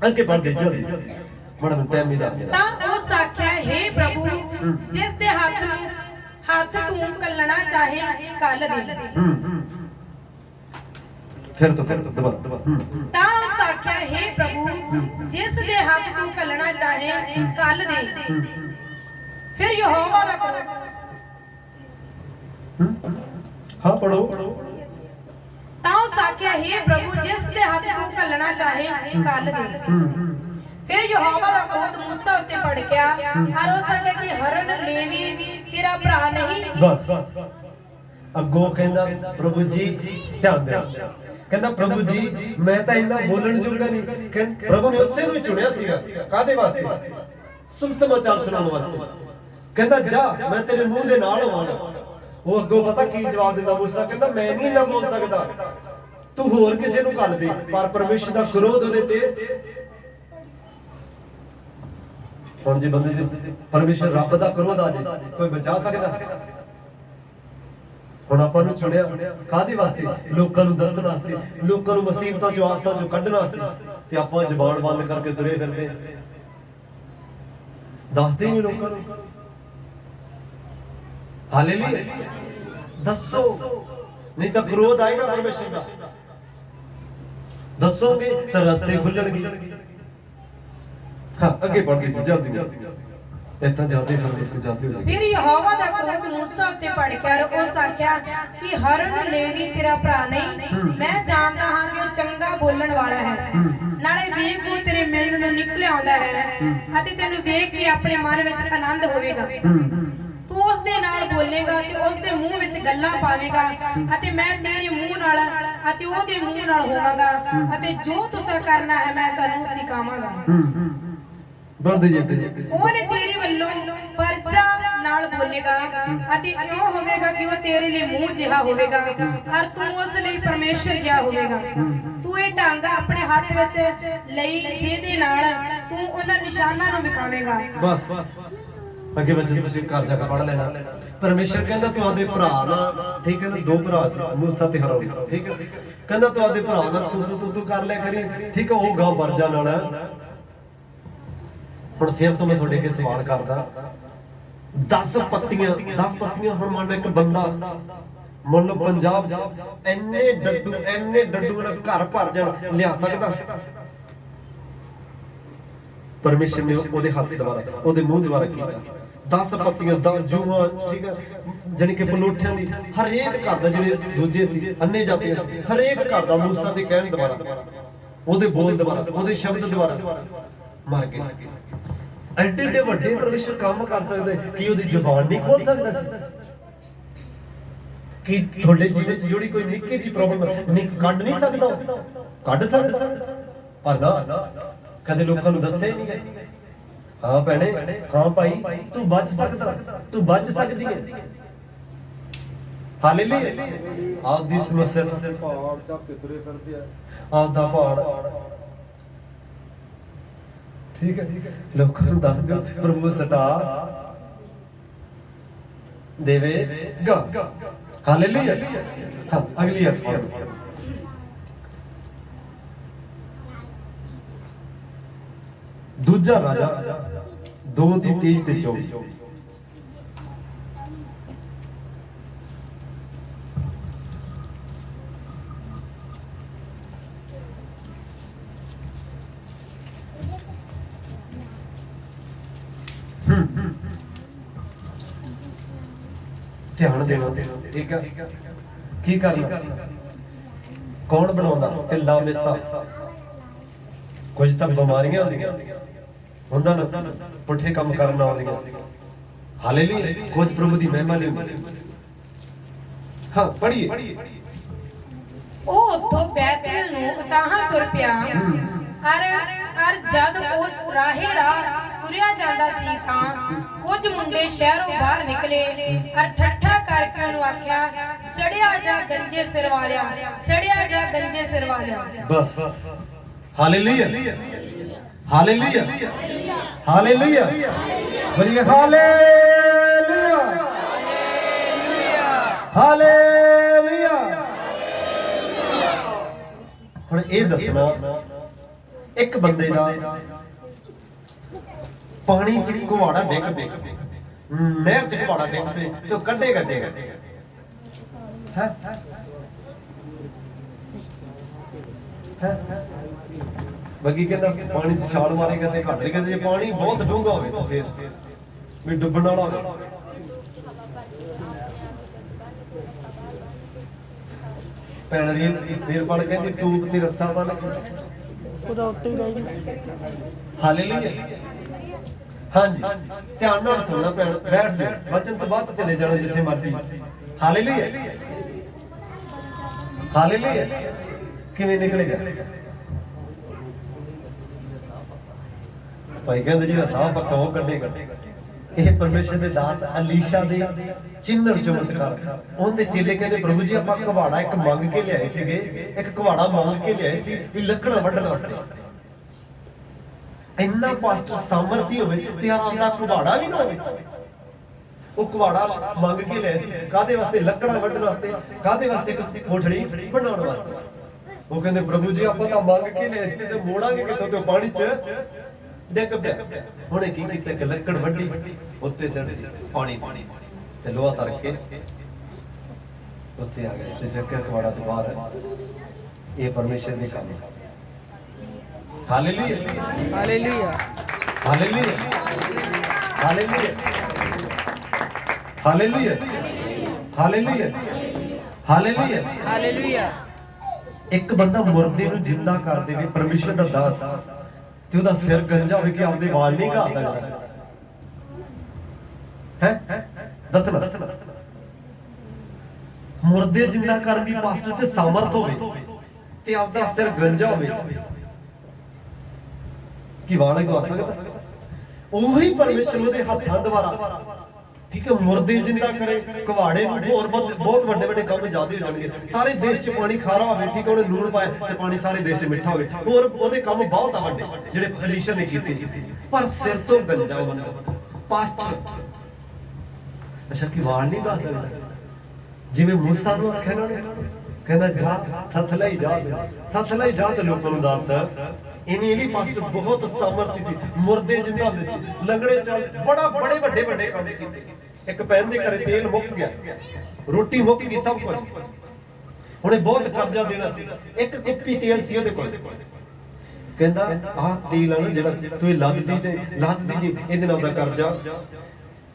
ਅੱਗੇ ਪੜ੍ਹਦੇ ਜਲਦੀ ਬੜਾ ਟਾਈਮ ਹੀ ਦੱਸ ਦੇ। ਤਾਂ ਉਸ ਆਖਿਆ हे ਪ੍ਰਭੂ ਜਿਸ ਦੇ ਹੱਥ ਤੂੰ ਕੱਲਣਾ ਚਾਹੇ ਕੱਲ ਦੇ। ਫਿਰ ਦੁਬਾਰਾ ਤਾਂ ਉਸ ਆਖਿਆ हे ਪ੍ਰਭੂ ਜਿਸ ਦੇ ਹੱਥ ਤੂੰ ਕੱਲਣਾ ਚਾਹੇ ਕੱਲ ਦੇ। ਫਿਰ ਯਹੋਵਾ ਦਾ हाँ पढ़ो। ਤਾਂ ਉਸ ਆਖਿਆ हे ਪ੍ਰਭੂ ਜਿਸ ਦੇ ਹੱਥ ਤੂੰ ਕੱਲਣਾ ਚਾਹੇ ਕੱਲ ਦੇ। फिर यहोवा दा क्रोध मूसा उत्ते भड़ गया और उस आख्या कि हरन लेवी तेरा भरा नहीं। बस अगो कहंदा प्रभु जी ध्यान दे, कहंदा प्रभु जी मैं तां इन्ना बोलण जोगा नहीं। प्रभु ने उसे ਨੂੰ ਚੁਣਿਆ ਸੀਗਾ ਕਾਦੇ ਵਾਸਤੇ? शुभ समाचार ਸੁਣਾਉਣ ਵਾਸਤੇ। कहंदा जा मैं तेरे मुंह ਦੇ ਨਾਲ ਹੋਵਾਂਗਾ। ਉਹ ਅੱਗੋਂ ਪਤਾ ਕੀ ਜਵਾਬ ਦਿੰਦਾ मूसा, ਕਹਿੰਦਾ ਮੈਂ ਨਹੀਂ ਇੰਨਾ ਬੋਲ ਸਕਦਾ, ਤੂੰ ਹੋਰ ਕਿਸੇ ਨੂੰ ਕੱਲ ਦੇ। ਪਰ ਪਰਮੇਸ਼ਰ ਦਾ ਕ੍ਰੋਧ ਉਹਦੇ ਤੇ ਹੁਣ ਜੇ ਬੰਦੇ ਦੇ ਪਰਮੇਸ਼ਰ ਰੱਬ ਦਾ ਕ੍ਰੋਧ ਆ ਜੇ ਕੋਈ ਬਚਾ ਸਕਦਾ? ਹੁਣ ਆਪਾਂ ਨੂੰ ਚੁਣਿਆ ਕਾਹਦੇ ਵਾਸਤੇ? ਲੋਕਾਂ ਨੂੰ ਦੱਸਣ ਵਾਸਤੇ, ਲੋਕਾਂ ਨੂੰ ਮੁਸੀਬਤਾਂ ਚੋਂ ਆਫਤਾਂ ਚੋਂ ਕੱਢਣ ਵਾਸਤੇ, ਤੇ ਆਪਾਂ ਜ਼ਬਾਨ ਬੰਦ ਕਰਕੇ ਤੁਰੇ ਫਿਰਦੇ ਦੱਸਦੇ ਨਹੀਂ ਲੋਕਾਂ ਨੂੰ। ਹਾਲੇਲੂਇਆ ਦੱਸੋ, ਨਹੀਂ ਤਾਂ ਕ੍ਰੋਧ ਆਏਗਾ ਪਰਮੇਸ਼ਰ ਦਾ। ਦੱਸੋਗੇ ਤਾਂ ਰਸਤੇ ਖੁੱਲਣਗੇ। हाँ आगे बढ़ गई जल्दी इतना जाते जाते हो। फिर यहोवा दा क्रोध मूसा उत्ते भड़ गया और उस आख्या कि हरन लेवी तेरा भरा नहीं, मैं जानदा हां कि ਉਹ ਚੰਗਾ ਬੋਲਣ ਵਾਲਾ ਹੈ, ਨਾਲੇ ਵੇਖ ਉਹ ਤੇਰੇ ਮਿਲਣ ਨੂੰ ਨਿਕਲ ਆਉਂਦਾ ਹੈ ਅਤੇ ਤੈਨੂੰ ਵੇਖ ਕੇ ਆਪਣੇ ਮਨ ਵਿੱਚ ਆਨੰਦ ਹੋਵੇਗਾ। ਤੂੰ ਉਸ ਦੇ ਨਾਲ ਬੋਲੇਗਾ ਤੇ ਉਸ ਦੇ ਮੂੰਹ ਵਿੱਚ ਗੱਲਾਂ ਪਾਵੇਗਾ ਅਤੇ ਮੈਂ ਤੇਰੇ ਮੂੰਹ ਨਾਲ ਅਤੇ ਉਹਦੇ ਮੂੰਹ ਨਾਲ ਹੋਵਾਂਗਾ ਅਤੇ ਜੋ ਤੁਸੀਂ ਕਰਨਾ ਹੈ ਮੈਂ ਤੁਹਾਨੂੰ ਸਿਖਾਵਾਂਗਾ। ਉਹਨੇ ਤੇਰੇ ਵੱਲੋਂ ਪਰਜਾ ਨਾਲ ਬੋਲੇਗਾ ਅਤੇ ਇਉਂ ਹੋਵੇਗਾ ਕਿ ਉਹ ਤੇਰੇ ਲਈ ਮੂੰਹ ਜਿਹਾ ਹੋਵੇਗਾ ਔਰ ਤੂੰ ਉਸ ਲਈ ਪਰਮੇਸ਼ਰ ਜਿਹਾ ਹੋਵੇਗਾ। ਤੂੰ ਇਹ ਟਾਂਗਾ ਆਪਣੇ ਹੱਥ ਵਿੱਚ ਲਈ ਜਿਹਦੇ ਨਾਲ ਤੂੰ ਉਹਨਾਂ ਨਿਸ਼ਾਨਾਂ ਨੂੰ ਵਿਖਾਵੇਂਗਾ। ਬਸ ਅੱਗੇ ਬੱਚੇ ਤੁਸੀਂ ਘਰ ਜਾ ਕੇ ਪੜ੍ਹ ਲੈਣਾ। ਪਰਮੇਸ਼ਰ ਕਹਿੰਦਾ ਤੂੰ ਆਦੇ ਭਰਾ ਨਾਲ, ਠੀਕ ਹੈ ਨਾ, ਦੋ ਭਰਾ ਸੀ ਮੂਸਾ ਤੇ ਹਾਰੂਨ, ਠੀਕ ਹੈ, ਕਹਿੰਦਾ ਤੂੰ ਆਦੇ ਭਰਾ ਨਾਲ ਤੂੰ ਕਰ ਲਿਆ ਕਰੀ, ਠੀਕ ਹੈ, ਉਹ ਗਾ ਪਰਜਾ ਨਾਲ। ਹੁਣ ਫਿਰ ਤੋਂ ਮੈਂ ਤੁਹਾਡੇ ਅੱਗੇ ਸਵਾਲ ਕਰਦਾ, 10 ਪੱਤੀਆਂ ਹੁਣ ਮੰਨ ਲਓ ਇੱਕ ਬੰਦਾ, ਮੰਨ ਲਓ ਪੰਜਾਬ 'ਚ ਇੰਨੇ ਡੱਡੂ ਨਾਲ ਘਰ ਭਰ ਜਾਣ, ਲਿਆ ਸਕਦਾ? ਪਰਮੇਸ਼ਰ ਨੇ ਉਹਦੇ ਹੱਥ ਦੁਆਰਾ, ਉਹਦੇ ਮੂੰਹ ਦੁਆਰਾ ਕੀਤਾ। 10 ਪੱਤੀਆਂ, 10 ਜੂਹਾਂ, ਠੀਕ ਹੈ, ਜਾਨੀ ਕਿ ਪਲੋਠਿਆਂ ਦੀ ਹਰੇਕ ਘਰ ਦਾ, ਜਿਹੜੇ ਦੂਜੇ ਸੀ ਅੰਨੇ ਜਾਤੇ ਸੀ, ਹਰੇਕ ਘਰ ਦਾ ਮੂਸਾ ਦੇ ਕਹਿਣ ਦੁਆਰਾ, ਉਹਦੇ ਬੋਲ ਦੁਆਰਾ, ਉਹਦੇ ਸ਼ਬਦ ਦੁਆਰਾ ਮਰ ਗਏ। ਐਡੇ ਐਡੇ ਵੱਡੇ ਪਰਮੇਸ਼ਰ ਕੰਮ ਕਰ ਸਕਦੇ ਕਿ ਉਹਦੀ ਜ਼ੁਬਾਨ ਨਹੀਂ ਖੋਲ ਸਕਦਾ ਸੀ? ਕਿ ਤੁਹਾਡੇ ਜੀਵਨ 'ਚ ਜਿਹੜੀ ਕੋਈ ਨਿੱਕੀ ਜਿਹੀ ਪ੍ਰੋਬਲਮ ਨਹੀਂ ਕੱਢ ਨਹੀਂ ਸਕਦਾ? ਕੱਢ ਸਕਦਾ, ਪਰ ਨਾ ਕਦੇ ਲੋਕਾਂ ਨੂੰ ਦੱਸਿਆ ਹੀ ਨਹੀਂ। ਹਾਂ ਭੈਣੇ, ਹਾਂ ਭਾਈ, ਤੂੰ ਬਚ ਸਕਦਾ, ਤੂੰ ਬਚ ਸਕਦੀ ਹੈ। ਹਾਲੇਲੂਇਆ। ਆਪਦੀ ਸਮੱਸਿਆ ਤੋਂ ਪਹਾੜ ਚੱਕ ਕੇ ਤੁਰੇ ਫਿਰਦੇ ਆ, ਆਪਦਾ ਪਹਾੜ, ਠੀਕ ਹੈ, ਲੋਕਾਂ ਨੂੰ ਦੱਸ ਦਿਓ ਪ੍ਰਭੂ ਸਟਾ ਦੇਵੇਗਾ। हालेलुया। हाँ, अगली आयत पढ़ो। दूजा राजा 2:23-24। ध्यान देना, ठीक है। की करना, कौन बनाਉਂਦਾ ਢਿੱਲਾ ਮੇਸਾ। कुछ तो बीमारियां होंदियां ना, पुठे काम करना आउंदियां। हालेलुया। कुछ प्रभु दी महिमा ਲਈ हाँ पढ़िए। ਉਹ ਉੱਥੋਂ ਬੈਤਲ ਨੂੰ ਉਤਾਹਾਂ ਤੁਰ ਪਿਆ ਅਰ ਜਦ ਉਹ ਰਾਹੇ ਰਾਹ ਤੁਰਿਆ ਜਾਂਦਾ ਸੀ ਤਾਂ ਕੁਝ ਮੁੰਡੇ ਸ਼ਹਿਰੋਂ ਬਾਹਰ ਨਿਕਲੇ ਅਰ ਠੱਠਾ ਕਰਕੇ ਉਹਨੂੰ ਆਖਿਆ, ਚੜਿਆ ਜਾ ਗੰਜੇ ਸਿਰ ਵਾਲਿਆ, ਚੜਿਆ ਜਾ ਗੰਜੇ ਸਿਰ ਵਾਲਿਆ। बस हालेलुया, हालेलुया, हालेलुया। बोलिए हालेलुया, हालेलुया। ਹੁਣ ਇਹ ਦੱਸਣਾ, ਇੱਕ ਬੰਦੇ ਦਾ ਪਾਣੀ ਚ ਕੁਹਾੜਾ ਡਿੱਗ ਪਏ, ਨਹਿਰ ਚ ਕੁਹਾੜਾ ਡਿੱਗ ਪਏ ਤੇ ਉਹ ਕੱਢੇਗਾ ਹੈ ਬਾਕੀ ਕਹਿੰਦਾ ਪਾਣੀ ਚ ਛਾਲ ਮਾਰੇਗਾ ਤੇ ਘੱਟ ਲੇਗਾ, ਜੇ ਪਾਣੀ ਬਹੁਤ ਡੂੰਘਾ ਹੋਵੇ ਤਾਂ ਫਿਰ ਵੀ ਡੁੱਬਣ ਵਾਲਾ ਹੋਵੇ। ਭੈਣ ਵੀਰਪਾਲ ਕਹਿੰਦੀ ਟੂਬ ਤੇ ਰੱਸਾ ਬੰਨ ਉਹਦਾ ਉੱਤੇ ਹੀ ਰਹਿ ਗਿਆ। ਹਾਲੇਲੂਇਆ। ਹਾਂਜੀ, ਧਿਆਨ ਨਾਲ ਸੁਣਨਾ ਭੈਣ, ਬੈਠ ਜਾਓ, ਵਚਨ ਤੋਂ ਬਾਅਦ ਚਲੇ ਜਾਣਾ ਜਿੱਥੇ ਮਰਜ਼ੀ। Hallelujah, hallelujah. ਕਿਵੇਂ ਨਿਕਲੇਗਾ? ਭਾਈ ਕਹਿੰਦੇ ਜਿਹੜਾ ਸਾਹ ਪੱਕਾ ਉਹ ਕੱਢੇਗਾ। ਇਹ ਪਰਮੇਸ਼ਰ ਦੇ ਦਾਸ ਅਲੀਸ਼ਾ ਦੇ ਚਿੰਨ੍ਹ ਚਮਤਕਾਰ। ਉਹਦੇ ਚੇਲੇ ਕਹਿੰਦੇ, ਪ੍ਰਭੂ ਜੀ ਆਪਾਂ ਕੁਹਾੜਾ ਇੱਕ ਮੰਗ ਕੇ ਲਿਆਏ ਸੀਗੇ, ਇੱਕ ਕੁਹਾੜਾ ਮੰਗ ਕੇ ਲਿਆਏ ਸੀ ਵੀ ਲੱਕੜਾਂ ਵੱਢਣ ਵਾਸਤੇ। ਇੰਨਾ ਪਾਸਟਰ ਸਾਮਰਥੀ ਹੋਵੇ ਤੇ ਆਪਦਾ ਕੁਹਾੜਾ ਵੀ ਨਾ ਹੋਵੇ। ਉਹ ਕੁਹਾੜਾ ਮੰਗ ਕੇ ਲਿਆਏ ਸੀ ਕਾਹਦੇ ਵਾਸਤੇ? ਲੱਕੜਾਂ ਵੱਢਣ ਵਾਸਤੇ। ਕਾਹਦੇ ਵਾਸਤੇ? ਇੱਕ ਕੋਠੜੀ ਬਣਾਉਣ ਵਾਸਤੇ। ਉਹ ਕਹਿੰਦੇ, ਪ੍ਰਭੂ ਜੀ ਆਪਾਂ ਤਾਂ ਮੰਗ ਕੇ ਲਿਆਏ ਸੀ ਤੇ ਮੋੜਾਂਗੇ ਕਿੱਥੋਂ? ਤੇ ਪਾਣੀ 'ਚ ਡਿੱਗ ਪਿਆ। ਉਹਨੇ ਕੀ ਕੀਤਾ? ਇੱਕ ਲੱਕੜ ਵੱਢੀ, ਉੱਤੇ ਸਿੱਟ ਦਿੱਤੀ ਪਾਣੀ ਤੇ ਲੋਹਾ ਤਰ ਕੇ ਉੱਤੇ ਆ ਗਿਆ ਤੇ ਚੱਕਿਆ ਕੁਹਾੜਾ ਤੇ ਬਾਹਰ। ਇਹ ਪਰਮੇਸ਼ਰ ਦੇ ਕੰਮ ਹੈ। Hallelujah, hallelujah, hallelujah, hallelujah, hallelujah, hallelujah, hallelujah, hallelujah. ਇੱਕ ਬੰਦਾ ਮੁਰਦੇ ਨੂੰ ਜਿੰਦਾ ਕਰ ਦੇਵੇ, ਪਰਮੇਸ਼ਰ ਦਾ ਦਾਸ, ਤੇ ਉਹਦਾ ਸਿਰ ਗੰਜਾ ਹੋਵੇ ਕਿ ਆਪਦੇ ਵਾਲ ਨਹੀਂ ਘਾ ਸਕਦਾ ਹੈ। ਦੱਸਣਾ, ਮੁਰਦੇ ਜਿੰਦਾ ਕਰਨ ਦੀ ਪਾਸਟਰ 'ਚ ਸਾਮਰਥ ਹੋਵੇ ਤੇ ਆਪਦਾ ਸਿਰ ਗੰਜਾ ਹੋਵੇ ਕਿ ਵਾਲ ਘਾ ਸਕਦਾ? ਉਹੀ ਪਰਮੇਸ਼ਰ ਉਹਦੇ ਹੱਥਾਂ ਦੁਆਰਾ, ਠੀਕ ਹੈ, ਮੁਰਦੇ ਜਿੰਦਾ ਕਰੇ, ਕੁਹਾੜੇ ਨੂੰ। ਹੋਰ ਬਹੁਤ ਵੱਡੇ ਵੱਡੇ ਕੰਮ ਜ਼ਿਆਦਾ ਹੋ ਜਾਣਗੇ। ਸਾਰੇ ਦੇਸ਼ 'ਚ ਪਾਣੀ ਖਾਰਾ ਹੋਵੇ, ਠੀਕ ਹੈ, ਉਹਨੇ ਲੂਣ ਪਾਇਆ ਤੇ ਪਾਣੀ ਸਾਰੇ ਦੇਸ਼ 'ਚ ਮਿੱਠਾ ਹੋਵੇ। ਹੋਰ ਉਹਦੇ ਕੰਮ ਬਹੁਤ ਆ ਵੱਡੇ ਜਿਹੜੇ ਅਲੀਸ਼ਾ ਨੇ ਕੀਤੇ। ਪਰ ਸਿਰ ਤੋਂ ਗੰਜਾ ਉਹ ਬੰਦਾ ਪਾਸਟਰ, ਅੱਛਾ, ਕਿ ਵਾਲ ਨਹੀਂ ਗਾ ਸਕਦਾ? ਜਿਵੇਂ ਮੂਸਾ ਨੂੰ ਆਖਿਆ ਨਾ, ਕਹਿੰਦਾ ਜਾ ਥਥਲਾਈ ਜਾ, ਥਥਲਾਈ ਜਾ ਤੇ ਲੋਕਾਂ ਨੂੰ ਦੱਸ। ਇਵੇਂ ਵੀ ਪਾਸਟਰ ਬਹੁਤ ਸਾਮਰਥੀ ਸੀ, ਮੁਰਦੇ ਜਿੰਦਾ ਹੁੰਦੇ ਸੀ, ਲੰਗੜੇ ਚੱਲ, ਬੜੇ ਵੱਡੇ ਕੰਮ ਕੀਤੇ। ਇੱਕ ਪੈਨ ਦੇ ਘਰੇ ਤੇਲ ਮੁੱਕ ਗਿਆ, ਰੋਟੀ ਮੁੱਕ ਗਈ, ਸਭ ਕੁਝ। ਉਹਨੇ ਬਹੁਤ ਕਰਜ਼ਾ ਦੇਣਾ ਸੀ, ਇੱਕ ਕੁੱਪੀ ਤੇਲ ਸੀ ਉਹਦੇ ਕੋਲ। ਕਹਿੰਦਾ ਆਹ ਤੇਲ ਆ ਨਾ ਜਿਹੜਾ ਤੂੰ ਲੱਦਦੀ ਜੇ, ਇਹਦੇ ਨਾਲ ਦਾ ਕਰਜ਼ਾ।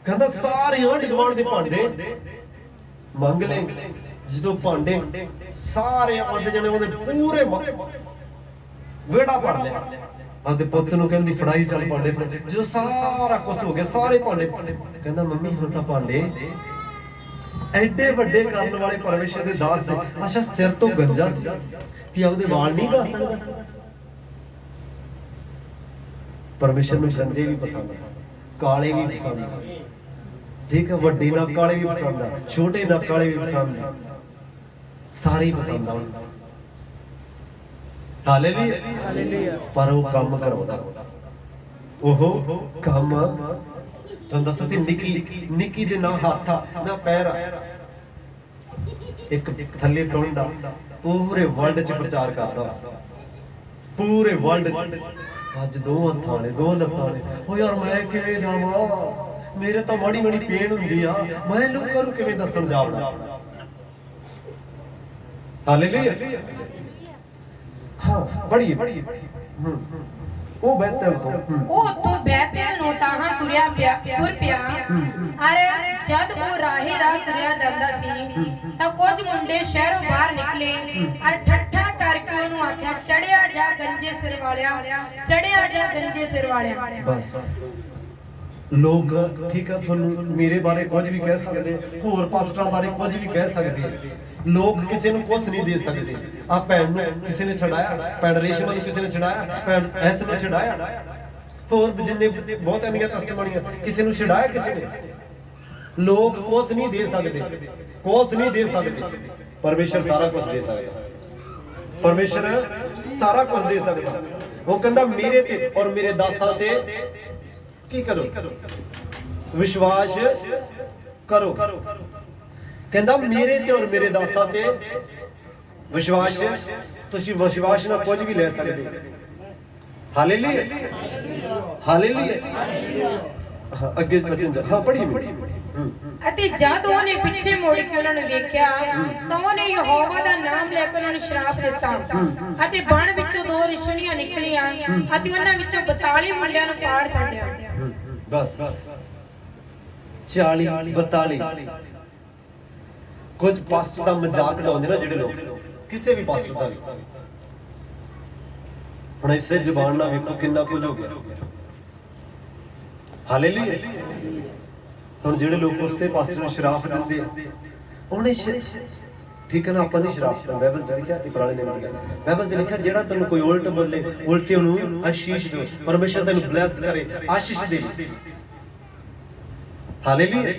ਕਹਿੰਦਾ ਸਾਰੇ ਆਂਢ ਗੁਆਂਢ ਦੇ ਭਾਂਡੇ ਮੰਗ ਲੈ। ਜਦੋਂ ਭਾਂਡੇ ਸਾਰੇ ਆਂਦੇ ਜਣੇ ਉਹਦੇ ਪੂਰੇ ਵਿਹੜਾ ਭਰ ਲਿਆ। ਆਪਦੇ ਪੁੱਤ ਨੂੰ ਕਹਿੰਦੀ ਫੜਾਈ ਚੱਲ ਭਾਂਡੇ ਫੜ। ਜਦੋਂ ਸਾਰਾ ਕੁਝ ਹੋ ਗਿਆ, ਸਾਰੇ ਭਾਂਡੇ, ਕਹਿੰਦਾ ਮੰਮੀ ਹੁਣ ਤਾਂ ਭਾਂਡੇ ਐਡੇ ਵੱਡੇ ਕਰਨ ਵਾਲੇ ਪਰਮੇਸ਼ਰ ਦੇ ਦਾਸ ਦੇ, ਅੱਛਾ, ਸਿਰ ਤੋਂ ਗੰਜਾ ਸੀ ਕਿ ਆਪਦੇ ਵਾਲ ਨਹੀਂ ਘਾ ਸਕਦਾ ਸੀ। ਪਰਮੇਸ਼ਰ ਨੂੰ ਗੰਜੇ ਵੀ ਪਸੰਦ ਆ, ਕਾਲੇ ਵੀ ਪਸੰਦ ਆ, ਠੀਕ ਹੈ, ਵੱਡੇ ਨੱਕ ਵਾਲੇ ਵੀ ਪਸੰਦ ਆ, ਛੋਟੇ ਨੱਕ ਵਾਲੇ ਵੀ ਪਸੰਦ ਆ, ਸਾਰੇ ਹੀ ਪਸੰਦ ਆ ਉਹਨੂੰ। Hallelujah, hallelujah. ਪਰ ਉਹ ਕੰਮ ਕਰਾਉਂਦਾ, ਉਹ ਕੰਮ ਤੁਹਾਨੂੰ ਦੱਸਾਂ ਤੇ ਨਿੱਕੀ ਦੇ ਨਾ ਹੱਥ ਆ ਨਾ ਪੈਰ ਆ। ਇੱਕ ਥੱਲੇ ਟੁੰਡਾ ਪੂਰੇ ਵਰਲਡ 'ਚ ਪ੍ਰਚਾਰ ਕਰਦਾ, ਪੂਰੇ ਵਰਲਡ 'ਚ। ਅੱਜ ਦੋ ਹੱਥਾਂ ਵਾਲੇ, ਦੋ ਲੱਤਾਂ ਵਾਲੇ। ਉਹ ਯਾਰ ਮੈਂ ਕਿਵੇਂ ਜਾਵਾਂ, ਮੇਰੇ ਤਾਂ ਮਾੜੀ ਮਾੜੀ ਪੇਨ ਹੁੰਦੀ ਆ, ਮੈਂ ਲੋਕਾਂ ਨੂੰ ਕਿਵੇਂ ਦੱਸਣ ਜਾਵੜਾ। ਹਾਲੇਲੂਇਆ। ਹਾਂ ਪੜੀਏ। ਉਹ ਬੈਤਲ ਤੋਂ ਉਹ ਉੱਥੋਂ ਬੈਤਲ ਨੂੰ ਤਾਹਾਂ ਤੁਰ ਪਿਆ। ਅਰੇ ਜਦ ਉਹ ਰਾਹ ਤੁਰਿਆ ਜਾਂਦਾ ਸੀ ਤਾਂ ਕੁਝ ਮੁੰਡੇ ਸ਼ਹਿਰੋਂ ਬਾਹਰ ਨਿਕਲੇ ਅਰ ਠੱਠਾ ਕਰਕੇ ਉਹਨੂੰ ਆਖਿਆ, ਚੜਿਆ ਜਾ ਗੰਜੇ ਸਿਰ ਵਾਲਿਆ, ਚੜਿਆ ਜਾ ਗੰਜੇ ਸਿਰ ਵਾਲਿਆ। ਬਸ ਲੋਕ ਠੀਕ ਆ, ਤੁਹਾਨੂੰ ਮੇਰੇ ਬਾਰੇ ਕੁਝ ਵੀ ਕਹਿ ਸਕਦੇ, ਹੋਰ ਪਾਸਟਰਾਂ ਬਾਰੇ ਕੁਝ ਵੀ ਕਹਿ ਸਕਦੇ। ਲੋਕ ਕਿਸੇ ਨੂੰ ਕੁਝ ਨਹੀਂ ਦੇ ਸਕਦੇ। ਆ ਭੈਣ ਨੂੰ ਕਿਸੇ ਨੇ ਛਡਾਇਆ, ਭੈਣ ਰੇਸ਼ਮਾ ਨੂੰ ਕਿਸੇ ਨੇ ਛਡਾਇਆ, ਭੈਣ ਐਸ ਨੂੰ ਛਡਾਇਆ, ਹੋਰ ਜਿੰਨੇ ਬਹੁਤ ਇੰਨੀਆਂ ਟੈਸਟਮਨੀਆਂ, ਕਿਸੇ ਨੂੰ ਛਡਾਇਆ ਕਿਸੇ ਨੇ। ਲੋਕ ਕੁਝ ਨਹੀਂ ਦੇ ਸਕਦੇ, ਕੁਝ ਨਹੀਂ ਦੇ ਸਕਦੇ। ਪਰਮੇਸ਼ਰ ਸਾਰਾ ਕੁਝ ਦੇ ਸਕਦਾ, ਪਰਮੇਸ਼ਰ ਸਾਰਾ ਕੁਝ ਦੇ ਸਕਦਾ। ਉਹ ਕਹਿੰਦਾ ਮੇਰੇ ਤੇ ਔਰ ਮੇਰੇ ਦਾਸਾਂ ਤੇ ਕੀ ਕਰੋ, ਵਿਸ਼ਵਾਸ ਕਰੋ। ਕਹਿੰਦਾ ਮੇਰੇ ਤੇ ਔਰ ਮੇਰੇ ਦਾਸਾਂ ਤੇ ਵਿਸ਼ਵਾਸ। ਤੁਸੀਂ ਵਿਸ਼ਵਾਸ ਨਾਲ ਕੁਝ ਵੀ ਲੈ ਸਕਦੇ। Hallelujah, hallelujah. ਅੱਗੇ ਬਚਨ ਜਾ, ਹਾਂ ਪੜ੍ਹੀਏ। ਅਤੇ ਜਦ ਉਹਨੇ ਪਿੱਛੇ ਮੁੜ ਕੇ ਉਹਨਾਂ ਨੂੰ ਵੇਖਿਆ ਤਾਂ ਉਹਨੇ ਯਹੋਵਾ ਦਾ ਨਾਮ ਲੈ ਕੇ ਉਹਨਾਂ ਨੂੰ ਸ਼ਰਾਪ ਦਿੱਤਾ। ਅਤੇ ਬਣ ਵਿੱਚੋਂ ਦੋ ਰਿਸ਼ਣੀਆਂ ਨਿਕਲੀਆਂ ਅਤੇ ਉਹਨਾਂ ਵਿੱਚੋਂ 42 ਮੁੰਡਿਆਂ ਨੂੰ ਪਾੜ ਛੱਡਿਆ। ਬਸ 40 42। ਕੁਝ ਪਾਸਟਰ ਦਾ ਮਜ਼ਾਕ ਉਡਾਉਂਦੇ ਨਾ ਜਿਹੜੇ ਲੋਕ, ਕਿਸੇ ਵੀ ਪਾਸਟਰ ਦਾ ਵੀ। ਹੁਣ ਇਸੇ ਜ਼ੁਬਾਨ ਨਾਲ ਵੇਖੋ ਕਿੰਨਾ ਕੁਝ ਹੋ ਗਿਆ। ਹਾਲੇਲੂਇਆ। ਹੁਣ ਜਿਹੜੇ ਲੋਕ ਉਸੇ ਪਾਸਟਰ ਨੂੰ ਸ਼ਰਾਪ ਦਿੰਦੇ ਆ, ਉਹਨੇ ਠੀਕ ਹੈ ਨਾ, ਆਪਾਂ ਨਹੀਂ ਸ਼ਰਾਪ ਕਰਨਾ। ਬਾਈਬਲ 'ਚ ਲਿਖਿਆ ਕਿ ਪੁਰਾਣੇ ਨਿਯਮ ਦੀ ਗੱਲ, ਬਾਈਬਲ 'ਚ ਲਿਖਿਆ ਜਿਹੜਾ ਤੈਨੂੰ ਕੋਈ ਉਲਟ ਬੋਲੇ, ਉਲਟੇ ਉਹਨੂੰ ਆਸ਼ੀਸ਼ ਦਿਓ। ਪਰਮੇਸ਼ਰ ਤੈਨੂੰ ਬਲੈਸ ਕਰੇ, ਆਸ਼ੀਸ਼ ਦੇ। ਹਾਲੇਲੂਇਆ।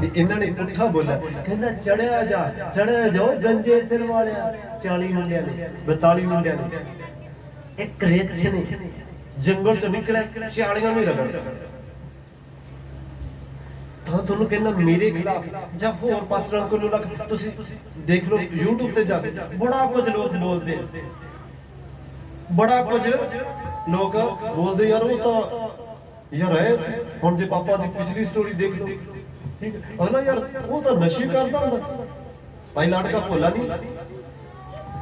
ਤੇ ਇਹਨਾਂ ਨੇ ਪੁੱਠਾ ਬੋਲਿਆ, ਕਹਿੰਦਾ ਚੜਿਆ ਜਾਓ ਗੰਜੇ ਸਿਰ ਵਾਲਿਆ। 40 ਮੁੰਡਿਆਂ ਨੇ, 42 ਮੁੰਡਿਆਂ ਨੇ, ਇੱਕ ਰੇਚ ਨੇ ਜੰਗਲ ਚੋਂ ਨਿਕਲਿਆ, 40 ਨੂੰ ਹੀ ਰਗੜਦਾ। ਤਾਂ ਤੁਹਾਨੂੰ ਕਹਿੰਦਾ ਮੇਰੇ ਖਿਲਾਫ ਜਾਂ ਹੋਰ ਪਾਸਟਰਾਂ ਕੋਲੋਂ ਲੱਗ, ਤੁਸੀਂ ਦੇਖ ਲਓ YouTube ਤੇ ਜਾ ਕੇ, ਬੜਾ ਕੁਝ ਲੋਕ ਬੋਲਦੇ, ਬੜਾ ਕੁਝ ਲੋਕ ਬੋਲਦੇ। ਯਾਰ ਉਹ ਤਾਂ ਯਾਰ ਹੈ। ਹੁਣ ਜੇ ਪਾਪਾ ਦੀ ਪਿਛਲੀ ਸਟੋਰੀ ਦੇਖ ਲਓ, ਠੀਕ ਹੈ, ਅਗਲਾ ਯਾਰ ਉਹ ਤਾਂ ਨਸ਼ੇ ਕਰਦਾ ਹੁੰਦਾ ਸੀ, ਭਾਈ ਲਾੜਕਾ ਭੋਲਾ ਨਹੀਂ।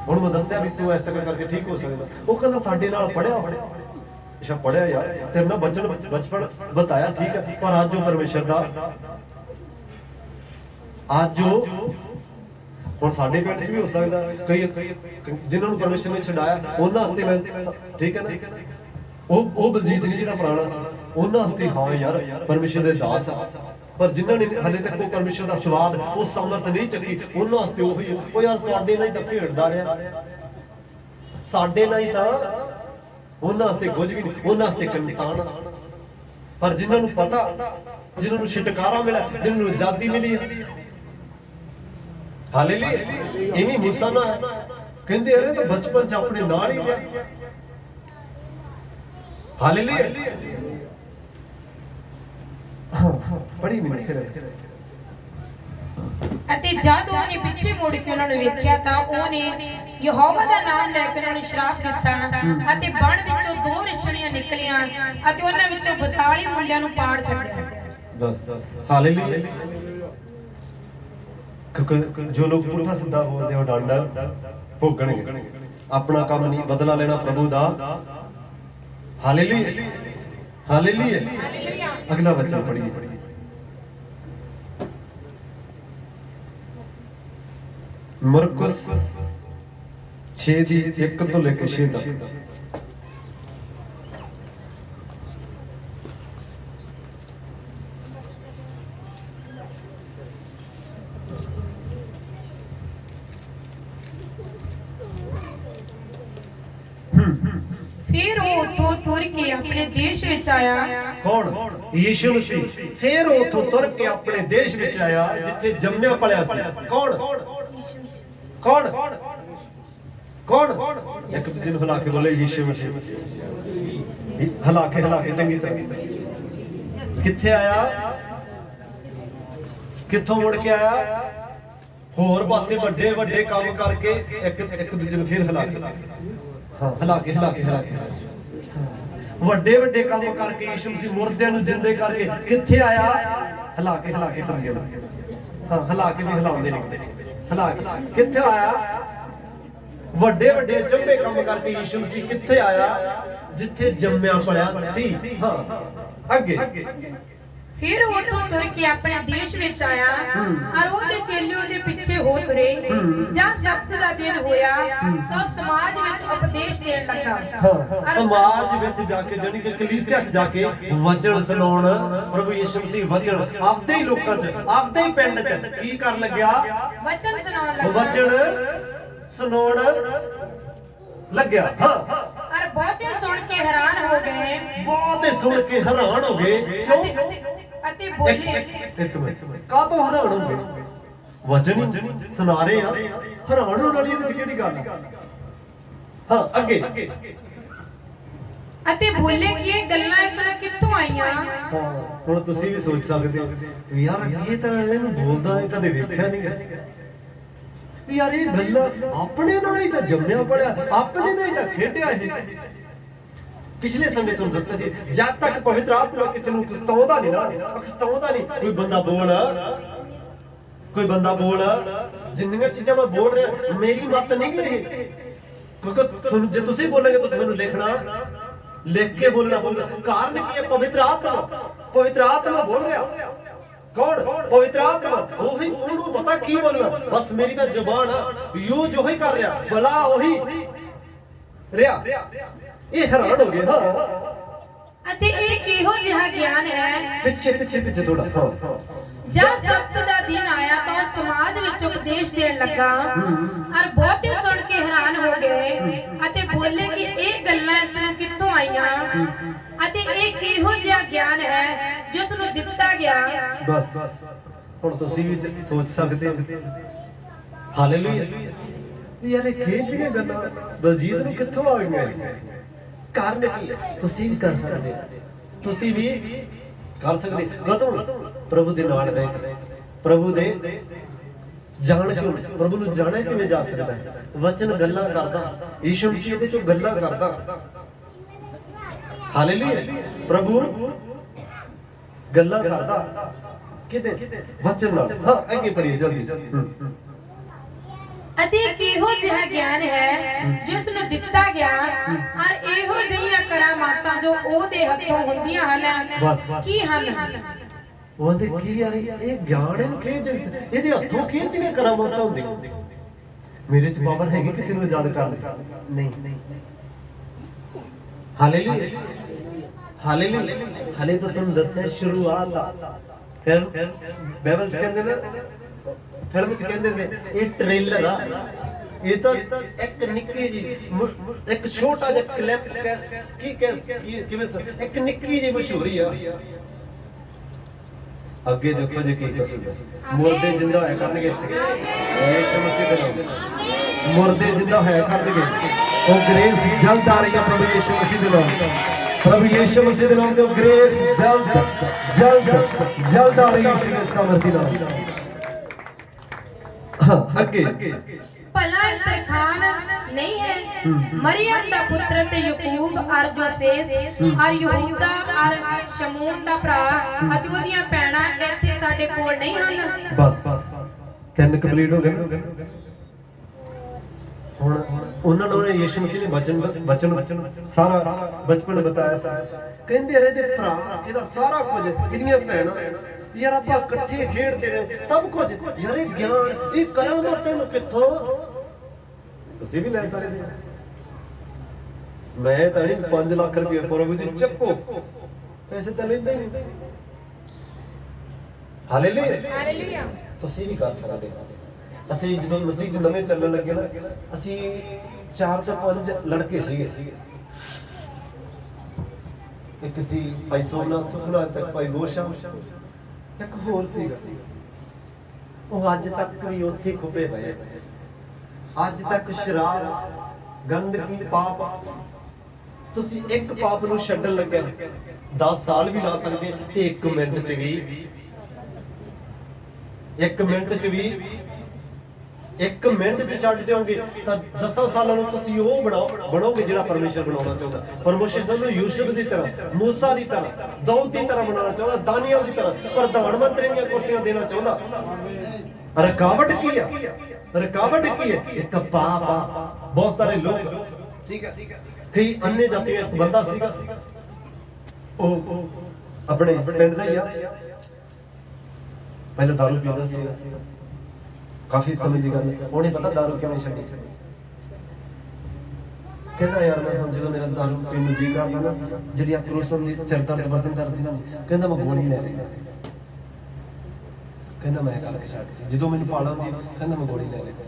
ਹੁਣ ਮੈਂ ਦੱਸਿਆ ਵੀ ਤੂੰ ਇਸ ਤਰ੍ਹਾਂ ਕਰਕੇ ਠੀਕ ਹੋ ਸਕਦਾ। ਉਹ ਕਹਿੰਦਾ ਸਾਡੇ ਨਾਲ ਪੜਿਆ ਅੱਛਾ ਪੜਿਆ ਯਾਰ, ਤੇਰੇ ਨਾਲ ਬਚਪਨ ਬਤਾਇਆ, ਠੀਕ ਹੈ, ਪਰ ਅੱਜ ਉਹ ਪਰਮੇਸ਼ਰ ਦਾ, ਅੱਜ ਉਹ ਹੁਣ ਸਾਡੇ ਪਿੰਡ 'ਚ ਵੀ ਹੋ ਸਕਦਾ ਕਈ ਜਿਨ੍ਹਾਂ ਨੂੰ ਪਰਮੇਸ਼ਰ ਨੇ ਛਡਾਇਆ ਉਹਨਾਂ ਵਾਸਤੇ ਮੈਂ, ਠੀਕ ਹੈ ਨਾ, ਉਹ ਬਲਜੀਤ ਨਹੀਂ ਜਿਹੜਾ ਪੁਰਾਣਾ ਸੀ, ਉਹਨਾਂ ਵਾਸਤੇ ਹਾਂ ਯਾਰ ਪਰਮੇਸ਼ਰ ਦੇ ਦਾਸ ਆ। ਪਰ ਜਿਨ੍ਹਾਂ ਨੇ ਹਲੇ ਤੱਕ ਉਹ ਪਰਮੇਸ਼ਰ ਦਾ ਸਵਾਦ, ਉਹ ਸਮਰਥ ਨਹੀਂ ਚੱਕੀ, ਉਹਨਾਂ ਵਾਸਤੇ ਉਹੀ। ਉਹ ਯਾਰ ਸਾਡੇ ਨਾਲ ਹੀ ਤਾਂ ਖੇਡਦਾ ਰਿਹਾ, ਸਾਡੇ ਨਾਲ ਹੀ ਤਾਂ, ਉਹਨਾਂ ਵਾਸਤੇ ਕੁਝ ਵੀ ਨਹੀਂ, ਉਹਨਾਂ ਵਾਸਤੇ ਇੱਕ ਇਨਸਾਨ। ਪਰ ਜਿਨ੍ਹਾਂ ਨੂੰ ਪਤਾ, ਜਿਨ੍ਹਾਂ ਨੂੰ ਛੁਟਕਾਰਾ ਮਿਲਿਆ, ਜਿਨ੍ਹਾਂ ਨੂੰ ਆਜ਼ਾਦੀ ਮਿਲੀ, ਹਾਲੇਲੂਇਆ। ਇਵੇਂ ਮੂਸਾ ਨਾ ਕਹਿੰਦੇ ਅਰੇ ਤਾਂ ਬਚਪਨ 'ਚ ਆਪਣੇ ਨਾਲ ਹੀ ਰਿਹਾ। ਹਾਲੇਲੂਇਆ। ਬੜੀ ਮਿਹਨਤ ਕਰੇ। ਅਤੇ ਜਦ ਉਹਨੇ ਪਿੱਛੇ ਮੁੜ ਕੇ ਉਹਨਾਂ ਨੂੰ ਵੇਖਿਆ ਤਾਂ ਉਹਨੇ ਯਹੋਵਾ ਦਾ ਨਾਮ ਲੈ ਕੇ ਉਹਨਾਂ ਨੂੰ ਸ਼ਰਾਪ ਦਿੱਤਾ। ਅਤੇ ਬਣ ਵਿੱਚੋਂ ਦੋ ਰਿਸ਼ਣੀਆਂ ਨਿਕਲੀਆਂ ਅਤੇ ਉਹਨਾਂ ਵਿੱਚੋਂ 42 ਮੁੰਡਿਆਂ ਨੂੰ ਪਾੜ ਛੱਡਿਆ। ਬਸ ਹਾਲੇਲੂਇਆ। ਕਿਉਂਕਿ ਜੋ ਲੋਕ ਪੁੱਠਾ ਸਿੱਧਾ ਬੋਲਦੇ ਉਹ ਡਾਂਡਾ ਭੋਗਣਗੇ। ਆਪਣਾ ਕੰਮ ਨਹੀਂ, ਬਦਲਾ ਲੈਣਾ ਪ੍ਰਭੂ ਦਾ। Hallelujah, hallelujah. ਅਗਲਾ ਵਚਨ ਪੜ੍ਹੀਏ। ਮਰਕਸ 6 ਦੀ 1 ਤੋਂ ਲੈ ਕੇ 6 ਤੱਕ। ਫਿਰ ਉਹ ਉੱਥੋਂ ਤੁਰ ਕੇ ਆਪਣੇ ਦੇਸ਼ ਵਿੱਚ ਆਇਆ। ਕੌਣ? ਯੀਸ਼ੂ ਮਸੀਹ। ਫਿਰ ਉਹ ਉੱਥੋਂ ਤੁਰ ਕੇ ਆਪਣੇ ਦੇਸ਼ ਵਿੱਚ ਆਇਆ ਜਿੱਥੇ ਜੰਮਿਆ ਪਲਿਆ ਸੀ। ਕੌਣ? ਕੌਣ? ਕੌਣ? ਇੱਕ ਦੂਜੇ ਨੂੰ ਹਿਲਾ ਕੇ ਬੋਲੇ ਯੀਸ਼ੂ ਮਸੀਹ। ਹਿਲਾ ਕੇ ਚੰਗੀ ਤਰ੍ਹਾਂ। ਕਿੱਥੇ ਆਇਆ? ਕਿੱਥੋਂ ਮੁੜ ਕੇ ਆਇਆ? ਹੋਰ ਪਾਸੇ ਵੱਡੇ ਵੱਡੇ ਕੰਮ ਕਰਕੇ ਇੱਕ ਦੂਜੇ ਨੂੰ ਫਿਰ ਹਿਲਾ ਕੇ, ਹਾਂ ਹਿਲਾ ਕੇ ਵੱਡੇ ਵੱਡੇ ਕੰਮ ਕਰਕੇ ਯਿਸੂ ਮਸੀਹ ਮੁਰਦਿਆਂ ਨੂੰ ਜਿੰਦੇ ਕਰਕੇ ਕਿੱਥੇ ਆਇਆ? ਹਿਲਾ ਕੇ ਕਰੀਏ, ਹਾਂ ਹਿਲਾ ਕੇ ਵੀ ਹਿਲਾਉਂਦੇ ਨੇ, ਹਿਲਾ ਕੇ ਕਿੱਥੇ ਆਇਆ? ਵੱਡੇ ਵੱਡੇ ਚੰਗੇ ਕੰਮ ਕਰਕੇ ਯਿਸੂ ਮਸੀਹ ਕਿੱਥੇ ਆਇਆ? ਜਿੱਥੇ ਜੰਮਿਆ ਪਲਿਆ ਸੀ। ਹਾਂ ਅੱਗੇ ਫਿਰ ਉਹ ਤੋਂ ਤੁਰ ਕੇ ਆਪਣੇ ਦੇਸ਼ ਵਿੱਚ ਆਇਆ ਔਰ ਉਹਦੇ ਚੇਲੇ ਉਹਦੇ ਪਿੱਛੇ ਹੋ ਤੁਰੇ। ਜਦ ਸਬਤ ਦਾ ਦਿਨ ਹੋਇਆ ਤਾਂ ਸਮਾਜ ਵਿੱਚ ਉਪਦੇਸ਼ ਦੇਣ ਲੱਗਾ। ਹਾਂ ਸਮਾਜ ਵਿੱਚ ਜਾ ਕੇ, ਜਾਨੀ ਕਿ ਕਲੀਸਿਆ 'ਚ ਜਾ ਕੇ ਵਚਨ ਸੁਣਾਉਣ। ਪ੍ਰਭੂ ਯਿਸੂ ਮਸੀਹ ਵਚਨ ਆਪਦੇ ਹੀ ਲੋਕਾਂ 'ਚ, ਆਪਦੇ ਹੀ ਪਿੰਡ 'ਚ ਕੀ ਕਰਨ ਲੱਗਿਆ? ਵਚਨ ਸੁਣਾਉਣ ਲੱਗਾ। ਵਚਨ ਸੁਣਾਉਣ ਲੱਗਿਆ। ਹਾਂ ਔਰ ਬਹੁਤੇ ਸੁਣ ਕੇ ਹੈਰਾਨ ਹੋ ਗਏ। ਬਹੁਤੇ ਸੁਣ ਕੇ ਹੈਰਾਨ ਹੋ ਗਏ। ਕਿਉਂ? ਅਤੇ ਬੋਲੇ, ਇੱਕ ਮਿੰਟ, ਕਾਹ ਤੋਂ ਹੈਰਾਨ ਹੋ ਗਏ? ਵਚਨ ਹੀ ਸੁਣਾ ਰਹੇ ਆ, ਹੈਰਾਨ ਹੋਣ ਵਾਲੀ ਇਹਦੇ 'ਚ ਕਿਹੜੀ ਗੱਲ ਆ? ਹਾਂ ਅੱਗੇ ਅਤੇ ਬੋਲੇ ਕਿ ਇਹ ਗੱਲਾਂ ਇਸ ਨੂੰ ਕਿੱਥੋਂ ਆਈਆਂ? ਹਾਂ ਹੁਣ ਤੁਸੀਂ ਵੀ ਸੋਚ ਸਕਦੇ ਹੋ ਯਾਰ ਇਹ ਤਾਂ ਇਹਨੂੰ ਬੋਲਦਾ ਹੈ, ਕਦੇ ਵੇਖਿਆ ਨਹੀਂ ਹੈ। ਯਾਰ ਇਹ ਗੱਲਾਂ ਆਪਣੇ ਨਾਲ ਹੀ ਤਾਂ ਜੰਮਿਆ ਪੜਿਆ, ਆਪਣੇ ਨਾਲ ਹੀ ਤਾਂ ਖੇਡਿਆ ਇਹ। ਪਿਛਲੇ ਸਮੇਂ ਤੁਹਾਨੂੰ ਦੱਸਿਆ ਸੀ, ਜਦ ਤੱਕ ਪਵਿੱਤਰ ਆਤਮਾ ਕਿਸੇ ਨੂੰ ਉਕਸਾਉਂਦਾ ਨਹੀਂ ਨਾ, ਉਕਸਾਉਂਦਾ ਨਹੀਂ। ਕੋਈ ਬੰਦਾ ਬੋਲ, ਜਿੰਨੀਆਂ ਚੀਜ਼ਾਂ ਮੈਂ ਬੋਲ ਰਿਹਾ ਮੇਰੀ ਮੱਤ ਨਹੀਂ ਗੀ ਇਹ, ਕਿਉਂਕਿ ਤੁਹਾਨੂੰ ਜੇ ਤੁਸੀਂ ਬੋਲੋਗੇ ਤਾਂ ਤੁਹਾਨੂੰ ਲਿਖ ਕੇ ਬੋਲਣਾ ਪਊਗਾ। ਕਾਰਨ ਕੀ ਹੈ? ਪਵਿੱਤਰ ਆਤਮਾ ਬੋਲ ਰਿਹਾ। ਕੌਣ? ਪਵਿੱਤਰ ਆਤਮਾ। ਉਹੀ, ਉਹਨੂੰ ਪਤਾ ਕੀ ਬੋਲਣਾ। ਬਸ ਮੇਰੀ ਤਾਂ ਜ਼ੁਬਾਨ ਆ ਯੂਜ ਉਹੀ ਕਰ ਰਿਹਾ, ਭਲਾ ਉਹੀ ਰਿਹਾ। ਇਹ ਹੈਰਾਨ ਹੋ ਗਏ। ਹਾਂ ਅਤੇ ਇਹ ਕਿਹੋ ਜਿਹਾ ਗਿਆਨ ਹੈ? ਪਿੱਛੇ ਥੋੜਾ। ਹਾਂ ਜਦ ਸਬਤ ਦਾ ਦਿਨ ਆਇਆ ਤਾਂ ਉਹ ਸਮਾਜ ਵਿੱਚ ਉਪਦੇਸ਼ ਦੇਣ ਲੱਗਾ ਔਰ ਬਹੁਤੇ ਸੁਣ ਕੇ ਹੈਰਾਨ ਹੋ ਗਏ ਅਤੇ ਬੋਲੇ ਕਿ ਇਹ ਗੱਲਾਂ ਇਸ ਨੂੰ ਕਿੱਥੋਂ ਆਈਆਂ ਅਤੇ ਇਹ ਕਿਹੋ ਜਿਹਾ ਗਿਆਨ ਹੈ ਜਿਸ ਨੂੰ ਦਿੱਤਾ ਗਿਆ। ਬਸ ਹੁਣ ਤੁਸੀਂ ਵੀ ਸੋਚ ਸਕਦੇ ਹੋ। ਹਾਲੇਲੂਇਆ। ਯਾਰ ਇਹ ਖੇਚੀਆਂ ਗੱਲਾਂ ਬਲਜੀਤ ਨੂੰ ਕਿੱਥੋਂ ਆ ਗਈਆਂ? ਕਾਰਨ ਕੀ ਹੈ? ਤੁਸੀਂ ਵੀ ਕਰ ਸਕਦੇ, ਤੁਸੀਂ ਵੀ ਕਰ ਸਕਦੇ। ਕਦੋਂ? ਪ੍ਰਭੂ ਦੇ ਨਾਲ ਰਹਿ ਕੇ, ਪ੍ਰਭੂ ਦੇ ਜਾਣ ਕਿਉਂ? ਪ੍ਰਭੂ ਨੂੰ ਜਾਣਿਆ ਕਿਵੇਂ ਜਾ ਸਕਦਾ ਹੈ? ਵਚਨ ਗੱਲਾਂ ਕਰਦਾ, ਯਿਸੂ ਮਸੀਹ ਇਹਦੇ ਚੋਂ ਗੱਲਾਂ ਕਰਦਾ। ਹਾਲੇਲੂਇਆ। ਪ੍ਰਭੂ ਗੱਲਾਂ ਕਰਦਾ ਕਿਹਦੇ? ਵਚਨ ਨਾਲ। ਹਾਂ ਅੱਗੇ ਪੜੀਏ ਜਲਦੀ। ਅਤੇ ਕਿਹੋ ਜਿਹਾ ਗਿਆਨ ਹੈ ਜਿਸ ਨੂੰ ਦਿੱਤਾ ਗਿਆ ਔਰ ਇਹੋ ਜਿਹੀਆਂ ਕਰਾਮਾਤਾਂ ਜੋ ਉਹਦੇ ਹੱਥੋਂ ਹੁੰਦੀਆਂ ਹਨ। ਬਸ ਕੀ ਹਨ? ਉਹਦੇ ਕੀ ਯਾਰ ਇਹ ਗਿਆਨ ਇਹਨੂੰ ਇਹਦੇ ਹੱਥੋਂ ਜਿਹੀਆਂ ਕਰਾਮਾਤਾਂ ਹੁੰਦੀਆਂ। ਮੇਰੇ 'ਚ ਪਾਵਰ ਹੈਗੀ ਕਿਸੇ ਨੂੰ ਯਾਦ ਕਰਨ ਦੀ? ਨਹੀਂ। ਹਾਲੇਲੂਇਆ। ਹਾਲੇ ਤਾਂ ਤੁਹਾਨੂੰ ਦੱਸਿਆ ਸ਼ੁਰੂਆਤ ਆ। ਫਿਰ ਬਾਈਬਲ 'ਚ ਕਹਿੰਦੇ ਨਾ, ਫਿਲਮ 'ਚ ਕਹਿੰਦੇ ਨੇ ਇਹ ਟ੍ਰੇਲਰ ਆ। ਇਹ ਤਾਂ ਇੱਕ ਨਿੱਕੀ ਜੀ, ਇੱਕ ਛੋਟਾ ਜਿਹਾ ਕਲਿੱਪ, ਕਿਵੇਂ ਇੱਕ ਨਿੱਕੀ ਜਿਹੀ ਮਸ਼ਹੂਰੀ ਆ। ਅੱਗੇ ਦੇਖੋ ਜੀ ਕੀ ਕਸੂਗਾ। ਮੁਰਦੇ ਜਿੰਦਾ ਹੋਇਆ ਕਰਨਗੇ ਇੱਥੇ। ਯਿਸੂ ਮਸੀਹ ਦੇ ਨਾਮ ਮੁਰਦੇ ਜਿੰਦਾ ਹੋਇਆ ਕਰਨਗੇ। ਉਹ ਗ੍ਰੇਸ ਜਲਦ ਆ ਰਹੀ ਹੈ ਪ੍ਰਭੂ ਯਿਸੂ ਮਸੀਹ ਦੇ ਨਾਮ। ਪ੍ਰਭੂ ਯਿਸੂ ਮਸੀਹ ਦੇ ਨਾਮ ਤੇ ਗ੍ਰੇਸ ਜਲਦ ਆ ਰਹੀ ਹੈ ਯਿਸੂ ਦੇ ਸਮਰਥੀ ਨਾਲ। ਅੱਗੇ ਭਲਾ ਇਹ ਤਰਖਾਨ ਨਹੀਂ ਹੈ? ਮਰੀਅਮ ਦਾ ਪੁੱਤਰ ਤੇ ਯਾਕੂਬ ਔਰ ਜੋਸੇਸ ਔਰ ਯਹੂਦਾ ਔਰ ਸ਼ਮੂਨ ਦਾ ਭਰਾ ਅਤੇ ਉਹਦੀਆਂ ਭੈਣਾਂ ਇੱਥੇ ਸਾਡੇ ਕੋਲ ਨਹੀਂ ਹਨ? ਬਸ 3 ਕੰਪਲੀਟ ਹੋ ਗਏ ਨਾ। ਹੁਣ ਉਹਨਾਂ ਨੂੰ ਯਿਸੂ ਮਸੀਹ ਨੇ ਵਚਨ ਸਾਰਾ ਬਚਪਨ ਬਤਾਇਆ ਸੀ। ਕਹਿੰਦੇ ਰਹੇ ਦੇ ਭਰਾ, ਇਹਦਾ ਸਾਰਾ ਕੁਝ, ਇਹਦੀਆਂ ਭੈਣਾਂ, ਯਾਰ ਆਪਾਂ ਇਕੱਠੇ ਖੇਡਦੇ ਰਹੇ ਸਭ ਕੁਝ। ਯਾਰ ਇਹ ਗਿਆਨ, ਇਹ ਕਰਾਮਾਤ ਤੈਨੂੰ ਕਿੱਥੋਂ? ਤੁਸੀਂ ਵੀ ਲੈ ਸਕਦੇ ਹੋ। ਮੈਂ ਤਾਂ 5 ਲੱਖ ਰੁਪਏ ਪ੍ਰਭੂ ਜੀ ਚੱਕੋ, ਪੈਸੇ ਤਾਂ ਲੈਂਦੇ ਨਹੀਂ। ਹਾਲੇਲੂਇਆ। ਤੁਸੀਂ ਵੀ ਕਰ ਸਕਦੇ। ਅਸੀਂ ਜਦੋਂ ਮਸੀਹ 'ਚ ਨਵੇਂ ਚੱਲਣ ਲੱਗੇ ਨਾ, ਅਸੀਂ 4 ਤੋਂ 5 ਲੜਕੇ ਸੀਗੇ। ਇੱਕ ਸੀ ਭਾਈ ਸੋਮਨਾਥ ਸੁਖਨਾ, ਤੱਕ ਭਾਈ ਗੋਸ਼ਾ, ਇੱਕ ਹੋਰ ਸੀਗਾ। ਉਹ ਅੱਜ ਤੱਕ ਵੀ ਉੱਥੇ ਖੁੱਬੇ ਪਏ। ਅੱਜ ਤੱਕ ਸ਼ਰਾਬ, ਗੰਦਗੀ, ਪਾਪ। ਤੁਸੀਂ ਇੱਕ ਪਾਪ ਨੂੰ ਛੱਡਣ ਲੱਗਿਆ 10 ਸਾਲ ਵੀ ਲਾ ਸਕਦੇ ਤੇ 1 ਮਿੰਟ 'ਚ ਵੀ ਇੱਕ ਮਿੰਟ 'ਚ ਛੱਡ ਦਿਓਗੇ ਤਾਂ 10 ਸਾਲਾਂ ਨੂੰ ਤੁਸੀਂ ਉਹ ਬਣੋਗੇ ਜਿਹੜਾ ਪਰਮੇਸ਼ਰ ਬਣਾਉਣਾ ਚਾਹੁੰਦਾ। ਪਰਮੇਸ਼ਰ ਤੁਹਾਨੂੰ ਯੂਸੁਫ ਦੀ ਤਰ੍ਹਾਂ, ਮੂਸਾ ਦੀ ਤਰ੍ਹਾਂ, ਦਾਊਦ ਦੀ ਤਰ੍ਹਾਂ ਬਣਾਉਣਾ ਚਾਹੁੰਦਾ, ਦਾਨੀਏਲ ਦੀ ਤਰ੍ਹਾਂ, ਪ੍ਰਧਾਨ ਮੰਤਰੀ ਦੀਆਂ ਕੁਰਸੀਆਂ ਦੇਣਾ ਚਾਹੁੰਦਾ। ਰੁਕਾਵਟ ਕੀ ਆ? ਰੁਕਾਵਟ ਕੀ ਹੈ? ਇੱਕ ਪਾਪ ਆ। ਬਹੁਤ ਸਾਰੇ ਲੋਕ, ਠੀਕ ਹੈ, ਕਈ अन्य ਜਾਤੀਆਂ, ਇੱਕ ਬੰਦਾ ਸੀਗਾ, ਉਹ ਆਪਣੇ ਪਿੰਡ ਦਾ ਹੀ ਆ, ਪਹਿਲਾਂ ਦਾਰੂ ਪੀਂਦਾ ਸੀਗਾ, ਕਾਫੀ ਸਮੇਂ ਦੀ ਗੱਲ ਹੈ। ਉਹਨੇ ਪਤਾ ਦਾਰੂ ਕਿਵੇਂ ਛੱਡੀ। ਕਹਿੰਦਾ ਯਾਰ ਮੈਂ ਹੁਣ ਜਦੋਂ ਮੇਰਾ ਦਾਰੂ ਪੀਣ ਨੂੰ ਜੀ ਕਰਦਾ ਨਾ, ਜਿਹੜੀ ਆਕਰੋਸ਼ਨ ਦੀ ਸਿਰ ਦਰਦ ਬਦਨ ਦਰਦ ਨਾ, ਕਹਿੰਦਾ ਮੈਂ ਗੋਲੀ ਲੈ ਲੈਂਦਾ। ਕਹਿੰਦਾ ਮੈਂ ਕਰਕੇ ਛੱਡ, ਜਦੋਂ ਮੈਨੂੰ ਪਾਲ ਆਉਂਦੀ ਕਹਿੰਦਾ ਮੈਂ ਗੋਲੀ ਲੈ ਲੈਂਦਾ।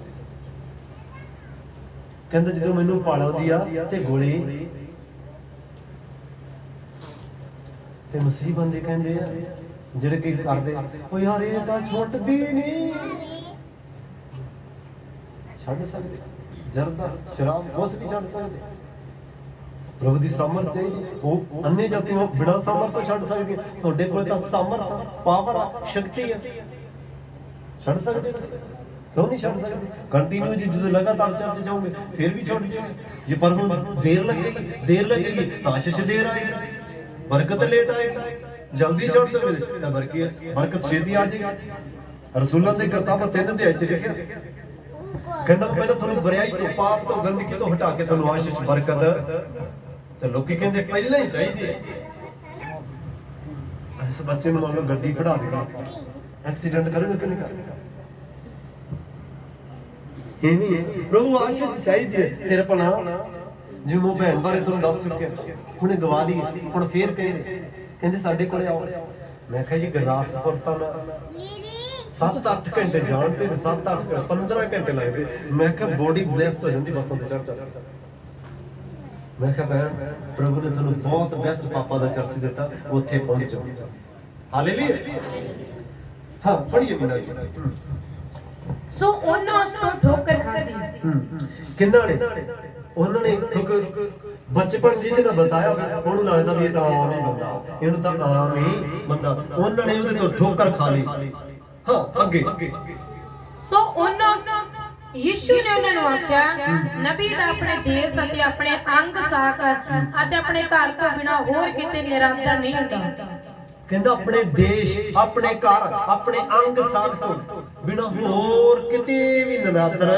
ਕਹਿੰਦਾ ਜਦੋਂ ਮੈਨੂੰ ਪਾਲ ਆਉਂਦੀ ਆ ਤੇ ਗੋਲੀ ਤੇ ਮਸੀਹ ਬੰਦੇ ਕਹਿੰਦੇ ਆ ਜਿਹੜੇ ਕੀ ਕਰਦੇ, ਉਹ ਯਾਰ ਇਹ ਤਾਂ ਛੁੱਟਦੀ ਨਹੀਂ, ਛੱਡ ਸਕਦੇ ਜਰਦਾ ਸ਼ਰਾਬ ਕੁਛ ਵੀ ਛੱਡ ਸਕਦੇ। ਪ੍ਰਭੂ ਦੀ ਸਾਮਰਥ ਚਾਹੀਦੀ। ਉਹ अन्य ਜਾਤੀਆਂ ਬਿਨਾਂ ਸਾਮਰਥ ਤੋਂ ਛੱਡ ਸਕਦੀਆਂ। ਤੁਹਾਡੇ ਕੋਲ ਤਾਂ ਸਾਮਰਥ ਆ, ਪਾਵਰ ਆ, ਸ਼ਕਤੀ ਆ, ਛੱਡ ਸਕਦੇ ਤੁਸੀਂ। ਕਿਉਂ ਨਹੀਂ ਛੱਡ ਸਕਦੇ? ਕੰਟੀਨਿਊ ਜਦੋਂ ਲਗਾਤਾਰ ਚਰਚ ਜਾਓਗੇ ਫਿਰ ਵੀ ਛੁੱਟ ਜਾਓਗੇ। ਜੇ ਪਰ ਹੁਣ ਦੇਰ ਲੱਗੇਗੀ ਤਾਂ ਆਸ਼ੀਸ਼ ਦੇਰ ਆਏਗੀ, ਬਰਕਤ ਲੇਟ ਆਏਗੀ। ਜਲਦੀ ਛੱਡ ਦੋਗੇ ਤਾਂ ਬਰਕਤ ਛੇਤੀ ਆ ਜਾਏਗੀ। ਰਸੂਲਾਂ ਦੇ ਕਿਤਾਬਾਂ 3 ਅਧਿਆਇ 'ਚ ਲਿਖਿਆ, ਕਹਿੰਦਾ ਮੈਂ ਪਹਿਲਾਂ ਤੁਹਾਨੂੰ ਬੁਰਾਈ ਤੋਂ, ਪਾਪ ਤੋਂ, ਗੰਦਗੀ ਤੋਂ ਹਟਾ ਕੇ ਤੁਹਾਨੂੰ ਆਸ਼ੀਸ਼, ਬਰਕਤ। ਤੇ ਲੋਕੀ ਕਹਿੰਦੇ ਪਹਿਲਾਂ ਹੀ ਚਾਹੀਦੀ ਹੈ। ਇਸ ਬੱਚੇ ਨੂੰ ਮੰਨ ਲਓ ਗੱਡੀ ਖੜਾ ਦੇਗਾ, ਐਕਸੀਡੈਂਟ ਕਰੇਗਾ ਕਿ ਨਹੀਂ ਕਰੇਗਾ? ਇਹ ਨਹੀਂ ਹੈ। ਪ੍ਰਭੂ ਆਸ਼ੀਸ਼ ਚਾਹੀਦੀ ਹੈ। ਫਿਰ ਭਲਾ ਜਿਵੇਂ ਉਹ ਭੈਣ ਬਾਰੇ ਤੁਹਾਨੂੰ ਦੱਸ ਚੁੱਕਿਆ, ਉਹਨੇ ਗਵਾ ਲਈ, ਹੁਣ ਫੇਰ ਕਹਿੰਦੇ ਸਾਡੇ ਕੋਲੇ ਆਓ। ਮੈਂ ਕਿਹਾ ਜੀ ਗੁਰਦਾਸਪੁਰ ਤਾਂ 7-8 ਘੰਟੇ ਜਾਣ ਤੇ 7-8 15 ਘੰਟੇ ਲੱਗਦੇ। ਮੈਂ ਕਿਹਾ ਬੋਡੀ ਬਲੈਸ ਹੋ ਜਾਂਦੀ ਬੱਸਾਂ ਤੇ ਚੜ। ਮੈਂ ਕਿਹਾ ਭੈਣ ਪ੍ਰਭੂ ਨੇ ਤੁਹਾਨੂੰ ਬਹੁਤ ਬੈਸਟ ਪਾਪਾ ਦਾ ਚਰਚ ਦਿੱਤਾ, ਉੱਥੇ ਪਹੁੰਚੋ। ਹਾਲੇਲੂਇਆ। ਹਾਂ ਪੜ੍ਹੀਏ ਬਿਨਾਂ ਜੀ। ਸੋ ਉਹਨਾਂ ਉਸ ਤੋਂ ਠੋਕਰ ਖਾਧੀ। ਕਿੰਨਾ ਨੇ? ਉਹਨਾਂ ਨੇ ਬਚਪਨ ਜਿਹਦੇ ਨਾਲ ਬਤਾਇਆ ਉਹਨੂੰ ਲੱਗਦਾ ਵੀ ਇਹ ਤਾਂ ਆਮ ਹੀ ਬੰਦਾ, ਇਹਨੂੰ ਤਾਂ ਆਮ ਹੀ ਬੰਦਾ। ਉਹਨਾਂ ਨੇ ਉਹਦੇ ਤੋਂ ਠੋਕਰ ਖਾ ਲਈ। ਹਾਂ ਅੱਗੇ। ਸੋ ਉਹਨਾਂ ਯਿਸੂ ਨੇ ਉਹਨਾਂ ਨੂੰ ਆਖਿਆ, ਨਬੀ ਦਾ ਆਪਣੇ ਦੇਸ਼ ਅਤੇ ਆਪਣੇ ਅੰਗ ਸਾਖ ਅਤੇ ਆਪਣੇ ਘਰ ਤੋਂ ਬਿਨਾਂ ਹੋਰ ਕਿਤੇ ਨਿਰਾਦਰ ਨਹੀਂ ਹੁੰਦਾ। ਕਹਿੰਦਾ ਆਪਣੇ ਦੇਸ਼, ਆਪਣੇ ਘਰ, ਆਪਣੇ ਅੰਗ ਸਾਖ ਤੋਂ ਬਿਨਾਂ ਹੋਰ ਕਿਤੇ ਵੀ ਨਿਰਾਦਰ।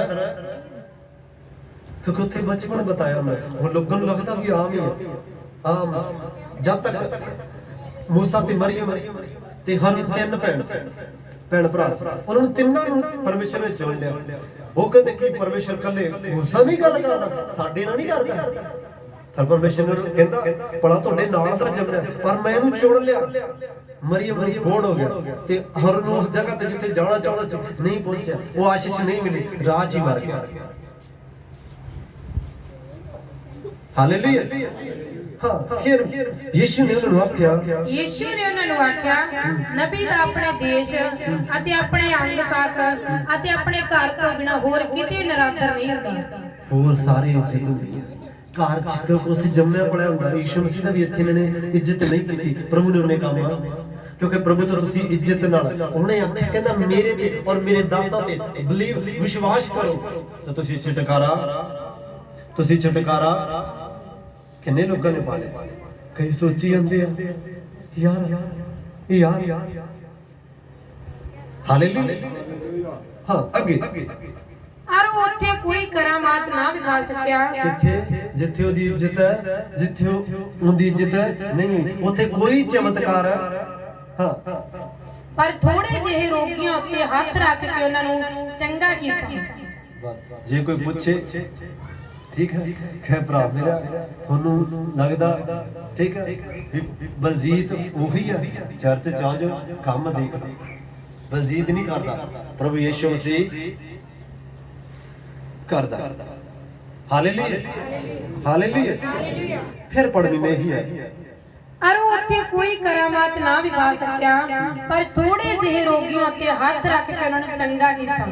ਕਿਉਂਕਿ ਉੱਥੇ ਬਚਪਨ ਬਤਾਇਆ ਹੁੰਦਾ, ਉਹ ਲੋਕਾਂ ਨੂੰ ਲੱਗਦਾ ਵੀ ਆਮ ਹੀ ਹੈ, ਆਮ। ਜਦ ਤੱਕ ਮੂਸਾ ਤੇ ਮਰੀਮ ਤੇ ਹਰ 3 ਭੈਣ ਭਰਾ ਸੀ, ਉਹਨਾਂ ਨੂੰ ਤਿੰਨਾਂ ਨੂੰ ਪਰਮੇਸ਼ਰ ਨੇ ਚੁਣ ਲਿਆ। ਉਹ ਕਹਿੰਦੇ ਕਿ ਪਰਮੇਸ਼ਰ ਕੱਲੇ ਮੂਸਾ ਨਹੀਂ ਗੱਲ ਕਰਦਾ, ਸਾਡੇ ਨਾਲ ਨਹੀਂ ਕਰਦਾ। ਫਿਰ ਪਰਮੇਸ਼ਰ ਨੇ ਕਹਿੰਦਾ ਭਲਾ ਤੁਹਾਡੇ ਨਾਲ ਤਾਂ ਜੰਮਿਆ, ਪਰ ਮੈਂ ਇਹਨੂੰ ਚੁਣ ਲਿਆ। ਮਰੀਮ ਨੂੰ ਕੋੜ ਹੋ ਗਿਆ ਤੇ ਹਰ ਨੂੰ ਉਸ ਜਗ੍ਹਾ ਤੇ ਜਿੱਥੇ ਜਾਣਾ ਚਾਹੁੰਦਾ ਸੀ ਨਹੀਂ ਪਹੁੰਚਿਆ, ਉਹ ਆਸ਼ੀਸ਼ ਨਹੀਂ ਮਿਲੀ, ਰਾਹ 'ਚ ਹੀ ਮਰ ਗਿਆ। ਹਾਲੇਲੂਇਆ। ਹਾਂ ਫਿਰ ਯਿਸੂ ਨੇ ਉਹਨਾਂ ਨੂੰ ਆਖਿਆ, ਨਬੀ ਦਾ ਆਪਣੇ ਦੇਸ਼ ਅਤੇ ਆਪਣੇ ਅੰਗ ਸਾਖ ਅਤੇ ਆਪਣੇ ਘਰ ਤੋਂ ਬਿਨਾਂ ਹੋਰ ਕਿਤੇ ਨਿਰਾਦਰ ਨਹੀਂ ਹੁੰਦਾ। ਹੋਰ ਸਾਰੇ ਇੱਜ਼ਤ ਹੁੰਦੀ ਹੈ ਘਰ 'ਚ, ਉੱਥੇ ਜੰਮਿਆ ਪੜਿਆ ਹੁੰਦਾ। ਯਿਸੂ ਮਸੀਹ ਦਾ ਵੀ ਇੱਥੇ ਇਹਨਾਂ ਨੇ ਇੱਜ਼ਤ ਨਹੀਂ ਕੀਤੀ, ਪ੍ਰਭੂ ਨੇ ਉਹਨੇ ਕੰਮ ਆ, ਕਿਉਂਕਿ ਪ੍ਰਭੂ ਤੋਂ ਤੁਸੀਂ ਇੱਜ਼ਤ ਨਾਲ। ਉਹਨੇ ਆਖਿਆ ਕਹਿੰਦਾ ਮੇਰੇ ਤੇ ਔਰ ਮੇਰੇ ਦਾਸਾਂ ਤੇ ਬਲੀਵ, ਵਿਸ਼ਵਾਸ ਕਰੋ ਤਾਂ ਤੁਸੀਂ ਛੁਟਕਾਰਾ। ਕਿੰਨੇ ਲੋਕਾਂ ਨੇ ਪਾ ਲਿਆ। ਕਈ ਸੋਚੀ ਜਾਂਦੇ ਆ ਯਾਰ ਹਾਲੇਲੂਇਆ। ਹਾਂ ਅੱਗੇ। ਔਰ ਉੱਥੇ ਕੋਈ ਕਰਾਮਾਤ ਨਾ ਵਿਖਾ ਸਕਿਆ। ਕਿੱਥੇ? ਜਿੱਥੇ ਉਹਦੀ ਇੱਜ਼ਤ ਹੈ, ਜਿੱਥੇ ਉਹਦੀ ਇੱਜ਼ਤ ਹੈ ਨਹੀਂ ਹੋਈ, ਉੱਥੇ ਕੋਈ ਚਮਤਕਾਰ। ਹਾਂ ਪਰ ਥੋੜੇ ਜਿਹੇ ਰੋਗੀਆਂ ਉੱਤੇ ਹੱਥ ਰੱਖ ਕੇ ਉਹਨਾਂ ਨੂੰ ਚੰਗਾ ਕੀਤਾ। ਬਸ ਜੇ ਕੋਈ ਪੁੱਛੇ ਠੀਕ ਹੈ, ਕਹਿ ਭਰਾ ਮੇਰਾ ਤੁਹਾਨੂੰ ਲੱਗਦਾ ਠੀਕ ਹੈ ਵੀ ਬਲਜੀਤ ਉਹੀ ਆ, ਚਰਚ ਚ ਆ ਜਾਓ, ਕੰਮ ਦੇਖ। ਬਲਜੀਤ ਨਹੀਂ ਕਰਦਾ, ਪ੍ਰਭੂ ਯਿਸੂ ਮਸੀਹ ਕਰਦਾ। ਹਾਲੇਲੂਇਆ। ਫਿਰ ਪੜ੍ਹਨੀ ਨਹੀਂ ਹੈ। ਔਰ ਉੱਥੇ ਕੋਈ ਕਰਾਮਾਤ ਨਾ ਵਿਖਾ ਸਕਿਆ, ਪਰ ਥੋੜੇ ਜਿਹੇ ਰੋਗੀਆਂ ਉੱਤੇ ਹੱਥ ਰੱਖ ਕੇ ਉਹਨਾਂ ਨੂੰ ਚੰਗਾ ਕੀਤਾ।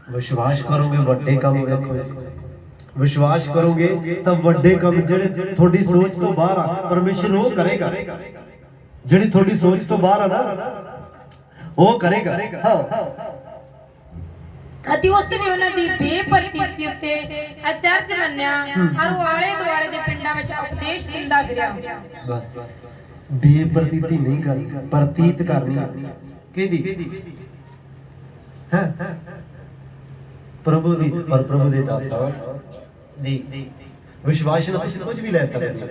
ਵਿਸ਼ਵਾਸ ਕਰੋਗੇ ਵੱਡੇ ਕੰਮ ਵੇਖੋਗੇ। ਵਿਸ਼ਵਾਸ ਕਰੋਗੇ ਤਾਂ ਵੱਡੇ ਕੰਮ ਜਿਹੜੇ ਤੁਹਾਡੀ ਸੋਚ ਤੋਂ ਬਾਹਰ ਆ, ਪਰਮੇਸ਼ਰ ਉਹ ਕਰੇਗਾ। ਜਿਹੜੀ ਤੁਹਾਡੀ ਸੋਚ ਤੋਂ ਬਾਹਰ ਆ ਨਾ, ਉਹ ਕਰੇਗਾ। ਹਾਂ ਅਤੇ ਉਸ ਨੇ ਉਹਨਾਂ ਦੀ ਬੇਪਰਤੀਤੀ ਉੱਤੇ ਅਚਰਜ ਮੰਨਿਆ ਔਰ ਉਹ ਆਲੇ ਦੁਆਲੇ ਦੇ ਪਿੰਡਾਂ ਵਿੱਚ ਉਪਦੇਸ਼ ਦਿੰਦਾ ਫਿਰਿਆ। ਬਸ ਬੇਪਰਤੀਤੀ ਨਹੀਂ ਕਰਨੀ, ਪ੍ਰਤੀਤ ਕਰਨੀ ਕਿਹਦੀ ਹੈ? ਪ੍ਰਭੂ ਦੀ। ਔਰ ਪ੍ਰਭੂ ਦੇ ਦਾਸਾਂ ਦੀ ਵਿਸ਼ਵਾਸ ਨਾਲ ਤੁਸੀਂ ਕੁਝ ਵੀ ਲੈ ਸਕਦੇ ਹੋ।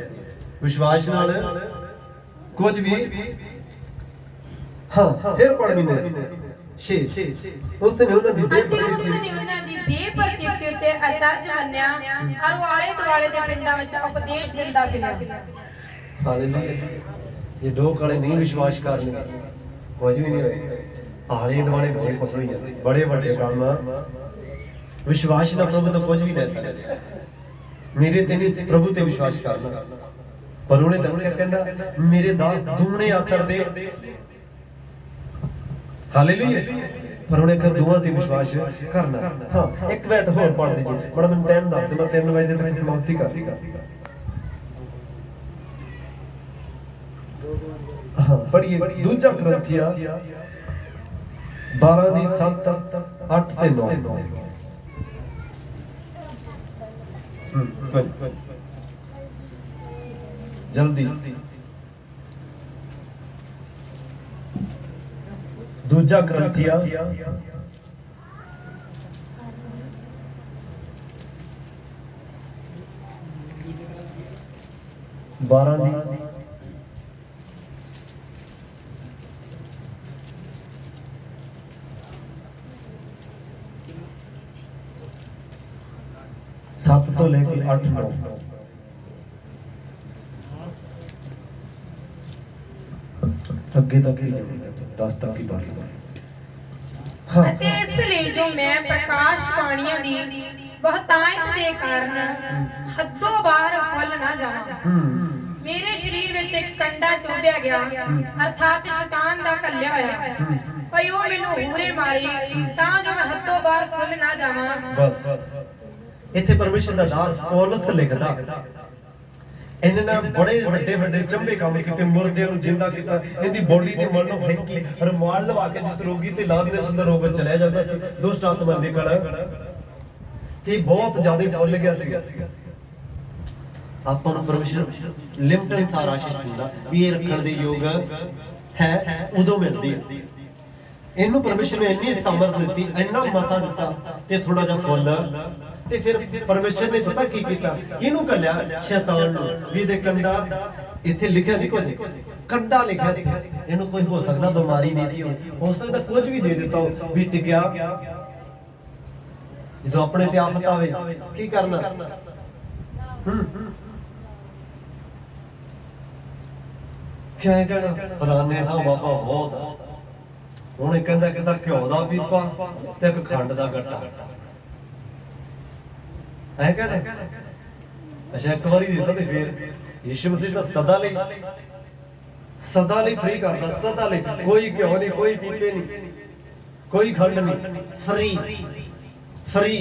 ਵਿਸ਼ਵਾਸ ਨਾਲ ਕੁਝ ਵੀ। ਹਾਂ ਫਿਰ ਪੜ ਵੀ ਨੇ ਛੇ ਉਸ ਨੇ ਉਹਨਾਂ ਦੀ ਬੇਪਰਤੀਤੀ ਉੱਤੇ ਅਚਰਜ ਮੰਨਿਆ ਔਰ ਉਹ ਆਲੇ ਦੁਆਲੇ ਦੇ ਪਿੰਡਾਂ ਵਿੱਚ ਉਪਦੇਸ਼ ਦਿੰਦਾ ਫਿਰਿਆ। ਹਾਲੇਲੂਇਆ। ਇਹ ਲੋਕ ਵਾਲੇ ਨਹੀਂ ਵਿਸ਼ਵਾਸ ਕਰਨਗੇ ਕੁਝ ਵੀ ਨਹੀਂ ਹੋਏ। ਆਲੇ ਦੁਆਲੇ ਬੜੇ ਕੁਝ ਹੋਈ ਜਾਂਦੇ, ਬੜੇ ਵੱਡੇ ਕੰਮ। ਵਿਸ਼ਵਾਸ ਨਾਲ ਪ੍ਰਭੂ ਤੋਂ ਕੁਝ ਵੀ ਲੈ ਸਕਦੇ। ਮੇਰੇ ਤੇ ਨਹੀਂ, ਪ੍ਰਭੂ ਤੇ ਵਿਸ਼ਵਾਸ ਕਰਨਾ। ਪਰ ਉਹਨੇ ਤਾਂ ਕਹਿੰਦਾ ਮੇਰੇ ਦਾਸ ਦੂਣੇ ਆਤਰ ਦੇ। ਹਾਲੇਲੂਇਆ। ਪਰ ਉਹਨੇ ਕਰ ਦੋਵਾਂ ਤੇ ਵਿਸ਼ਵਾਸ ਕਰਨਾ। ਹਾਂ ਇੱਕ ਵੈਤ ਹੋਰ ਪੜ੍ਹ ਦੀਜੀ, ਬੜਾ ਮੈਨੂੰ ਟਾਈਮ ਦੱਸ ਦਿਓ, ਮੈਂ 3 ਵਜੇ ਤੱਕ ਸਮਾਪਤੀ ਕਰ ਲਈਗਾ। ਹਾਂ ਪੜ੍ਹੀਏ ਦੂਜਾ ਕਰੰਥੀਆ 12 ਦੀ 7 8 ਤੇ 9। जल्दी दूजा ग्रंथिया 12 दी 7 ਤੋਂ ਲੈ ਕੇ 8 9। ਅੱਗੇ ਤੱਕ ਹੀ ਜਾਊਗਾ, 10 ਤੱਕ ਹੀ ਪੜ੍ਹ ਲਓ। ਹਾਂ ਅਤੇ ਇਸ ਲਈ ਜੋ ਮੈਂ ਪ੍ਰਕਾਸ਼ ਬਾਣੀਆਂ ਦੀ ਬਹੁਤਾਇਤ ਦੇ ਕਾਰਨ ਹੱਦੋਂ ਬਾਹਰ ਫੁੱਲ ਨਾ ਜਾਵਾਂ। ਮੇਰੇ ਸਰੀਰ ਵਿੱਚ ਇੱਕ ਕੰਡਾ ਚੁਭਿਆ ਗਿਆ, ਅਰਥਾਤ ਸ਼ੈਤਾਨ ਦਾ ਘੱਲਿਆ ਹੋਇਆ, ਭਈ ਉਹ ਮੈਨੂੰ ਹੂਰੇ ਮਾਰੇ ਤਾਂ ਜੋ ਮੈਂ ਹੱਦੋਂ ਬਾਹਰ ਫੁੱਲ ਨਾ ਜਾਵਾਂ। ਬਸ ਇੱਥੇ ਪਰਮੇਸ਼ਰ ਦਾ ਦਾਸ ਪੌਲਸ ਲਿਖਦਾ, ਇਹਨਾਂ ਨੇ ਬੜੇ ਵੱਡੇ ਵੱਡੇ ਚੰਬੇ ਕੰਮ ਕੀਤੇ, ਮੁਰਦਿਆਂ ਨੂੰ ਜਿੰਦਾ ਕੀਤਾ, ਇਹਦੀ ਬੋਡੀ ਦੀ ਮਨ ਨੂੰ ਫੈਂਕੀ, ਰੁਮਾਲ ਲਵਾ ਕੇ ਜਿਸ ਰੋਗੀ ਤੇ ਲਾਦਨੇ ਸੁੰਦਰ ਰੋਗ ਚਲਿਆ ਜਾਂਦਾ ਸੀ, ਦੁਸ਼ਟ ਆਤਮਾ ਨਿਕਲ ਤੇ ਬਹੁਤ ਜ਼ਿਆਦਾ ਫੁੱਲ ਗਿਆ ਸੀ। ਆਪਾਂ ਨੂੰ ਪਰਮੇਸ਼ਰ ਲਿਮਟ ਅਨੁਸਾਰ ਆਸ਼ੀਸ਼ ਦਿੰਦਾ ਵੀ ਇਹ ਰੱਖਣ ਦੇ ਯੋਗ ਹੈ, ਉਦੋਂ ਮਿਲਦੀ ਹੈ। ਇਹਨੂੰ ਪਰਮੇਸ਼ਰ ਨੇ ਇੰਨੀ ਸਮਰਥ ਦਿੱਤੀ, ਇੰਨਾ ਮਸਾ ਦਿੱਤਾ ਤੇ ਥੋੜਾ ਜਿਹਾ ਫੁੱਲ। ਤੇ ਫਿਰ ਪਰਮੇਸ਼ਰ ਨੇ ਪਤਾ ਕੀ ਕੀਤਾ, ਕਿਹਨੂੰ ਕੱਲਿਆ? ਸ਼ੈਤਾਨ ਨੂੰ। ਵੀ ਇਹਦੇ ਕੰਡਾ, ਇੱਥੇ ਲਿਖਿਆ ਨਹੀਂ ਕੁਝ, ਕੰਡਾ ਲਿਖਿਆ ਇੱਥੇ। ਇਹਨੂੰ ਕੋਈ ਹੋ ਸਕਦਾ ਬਿਮਾਰੀ ਨਹੀਂ ਹੋ ਸਕਦਾ ਕੁਝ ਵੀ ਦੇ ਦਿੱਤਾ ਵੀ ਟਿਕਿਆ। ਜਦੋਂ ਆਪਣੇ ਤੇ ਆਫਤ ਆਵੇ ਕੀ ਕਰਨਾ? ਕਿਆ ਕਹਿਣਾ? ਫਲਾਣੇ ਹਾਂ ਬਾਬਾ ਬਹੁਤ। ਉਹਨੇ ਕਹਿੰਦਾ ਕਿ ਤਾਂ ਘਿਓ ਦਾ ਪੀਪਾ ਤੇ ਇੱਕ ਖੰਡ ਦਾ ਗੱਟਾ ਹੈ ਕਹਿਣਾ। ਅੱਛਾ ਇੱਕ ਵਾਰੀ ਦਿੱਤਾ ਤੇ ਫਿਰ ਯਿਸੂ ਮਸੀਹ ਦਾ ਸਦਾ ਲਈ ਫ੍ਰੀ ਕਰਦਾ, ਸਦਾ ਲਈ। ਕੋਈ ਘਿਓ ਨਹੀਂ, ਕੋਈ ਪੀਪੇ ਨਹੀਂ, ਕੋਈ ਖੰਡ ਨਹੀਂ, ਫ੍ਰੀ।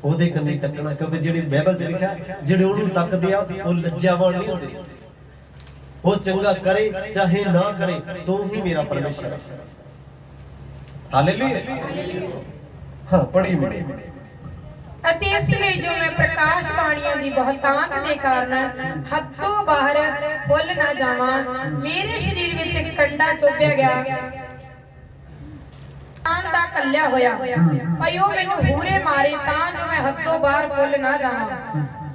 ਉਹਦੇ ਕੰਨੀ ਤੱਕਣਾ, ਕਿਉਂਕਿ ਜਿਹੜੀ ਬਾਈਬਲ 'ਚ ਲਿਖਿਆ ਜਿਹੜੇ ਉਹਨੂੰ ਤੱਕਦੇ ਆ ਉਹ ਲੱਜਿਆਵਾਨ ਨਹੀਂ ਹੁੰਦੇ। ਉਹ ਚੰਗਾ ਕਰੇ ਚਾਹੇ ਨਾ ਕਰੇ, ਤੂੰ ਹੀ ਮੇਰਾ ਪਰਮੇਸ਼ਰ ਹੈ। ਹਾਲੇਲੂਇਆ। ਹਾਂ ਪੜ੍ਹੀ ਮੇਰੀ। ਅਤੇ ਇਸ ਲਈ ਜੋ ਮੈਂ ਪ੍ਰਕਾਸ਼ ਬਾਣੀਆਂ ਦੀ ਬਹੁਤਾਤ ਦੇ ਕਾਰਨ ਹੱਦੋਂ ਬਾਹਰ ਫੁੱਲ ਨਾ ਜਾਵਾਂ। ਮੇਰੇ ਸਰੀਰ ਵਿੱਚ ਇੱਕ ਕੰਡਾ ਚੁਭਿਆ ਗਿਆ, ਸ਼ੈਤਾਨ ਦਾ ਘੱਲਿਆ ਹੋਇਆ, ਭਈ ਉਹ ਮੈਨੂੰ ਹੂਰੇ ਮਾਰੇ ਤਾਂ ਜੋ ਮੈਂ ਹੱਦੋਂ ਬਾਹਰ ਫੁੱਲ ਨਾ ਜਾਵਾਂ।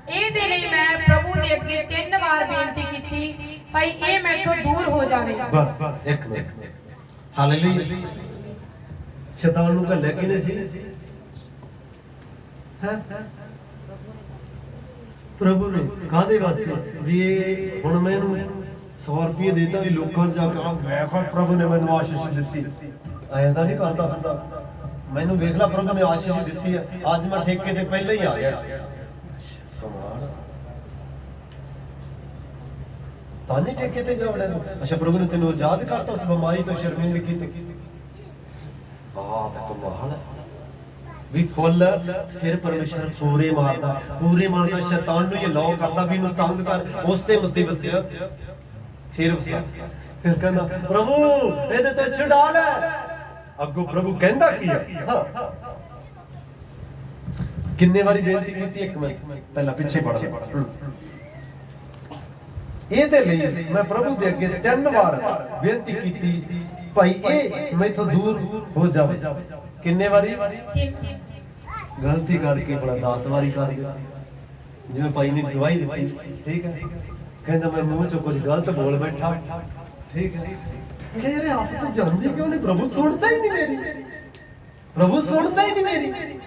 ਇਹਦੇ ਲਈ ਮੈਂ ਪ੍ਰਭੂ ਦੇ ਅੱਗੇ 3 ਵਾਰ ਬੇਨਤੀ ਕੀਤੀ, ਭਈ ਇਹ ਮੈਥੋਂ ਦੂਰ ਹੋ ਜਾਵੇ। ਬਸ ਇੱਕ ਮਿੰਟ। ਹਾਲੇਲੂਇਆ। ਸ਼ੈਤਾਨ ਨੂੰ ਘੱਲਿਆ ਕਿਹਨੇ ਸੀ? ਪ੍ਰਭੂ ਨੇ। ਕਾਹਦੇ ਵਾਸਤੇ? ਵੀ ਹੁਣ ਮੈਨੂੰ 100 ਰੁਪਏ ਦੇਤਾ ਵੀ ਲੋਕਾਂ ਜਾ ਕੇ ਵੇਖੋ ਪ੍ਰਭੂ ਨੇ ਮੈਨੂੰ ਆਸ਼ੀਸ਼ ਦਿੱਤੀ। ਐਂ ਤਾਂ ਨਹੀਂ ਕਰਦਾ ਬੰਦਾ। ਮੈਨੂੰ ਵੇਖ ਲੈ ਪ੍ਰਭੂ ਨੇ ਆਸ਼ੀਸ਼ ਦਿੱਤੀ ਹੈ, ਅੱਜ ਮੈਂ ਠੇਕੇ ਤੇ ਪਹਿਲਾਂ ਹੀ ਆ ਗਿਆ। ਕਮਾਲ। ਤਾਂ ਨਹੀਂ ਠੇਕੇ ਤੇ ਜਾਵੜਿਆ ਤੂੰ? ਅੱਛਾ ਪ੍ਰਭੂ ਨੇ ਤੈਨੂੰ ਆਜ਼ਾਦ ਕਰਤਾ ਉਸ ਬਿਮਾਰੀ ਤੋਂ, ਸ਼ਰਮਿੰਦਗੀ ਤੋਂ। ਆਹ ਤਾਂ ਕਮਾਲ ਵੀ ਫੁੱਲ। ਫਿਰ ਪਰਮੇਸ਼ਰ ਪੂਰੇ ਮਾਰਦਾ ਸ਼ੈਤਾਨ ਨੂੰ, ਇਹ ਲਾਉ ਕਰਦਾ ਵੀ ਇਹਨੂੰ ਤੰਗ ਕਰ, ਉਸੇ ਮੁਸੀਬਤ 'ਚ ਫਿਰ ਕਹਿੰਦਾ ਪ੍ਰਭੂ ਇਹਦੇ ਤੇ ਛੁਡਾ ਲੈ। ਅੱਗੋਂ ਪ੍ਰਭੂ ਕਹਿੰਦਾ ਕੀ ਹੈ? ਹਾਂ किन्ने वारी बेनती कीती? एक मिनट पहला पिछे पढ़ लो। ਇਹਦੇ ਲਈ मैं प्रभु ਦੇ ਅੱਗੇ 3 ਵਾਰ ਬੇਨਤੀ ਕੀਤੀ, ਭਾਈ ਇਹ ਮੈਥੋਂ ਦੂਰ ਹੋ ਜਾਵੇ। ਕਿੰਨੇ ਵਾਰੀ? ਗਲਤੀ ਕਰਕੇ ਬੜਾ 10 ਵਾਰੀ ਕਰ ਗਿਆ। ਜਿਵੇਂ ਭਾਈ ਨੇ ਗਵਾਹੀ ਦਿੱਤੀ, ਠੀਕ ਹੈ, ਕਹਿੰਦਾ ਮੈਂ ਮੂੰਹ ਚੋਂ ਕੁਝ ਗਲਤ ਬੋਲ ਬੈਠਾ, ਠੀਕ ਹੈ, ਕਿ ਯਾਰ ਆਪ ਤਾਂ ਜਾਂਦੀ ਕਿਉਂ ਨਹੀਂ? ਪ੍ਰਭੂ ਸੁਣਦਾ ਹੀ ਨਹੀਂ ਮੇਰੀ, ਪ੍ਰਭੂ ਸੁਣਦਾ ਹੀ ਨਹੀਂ ਮੇਰੀ।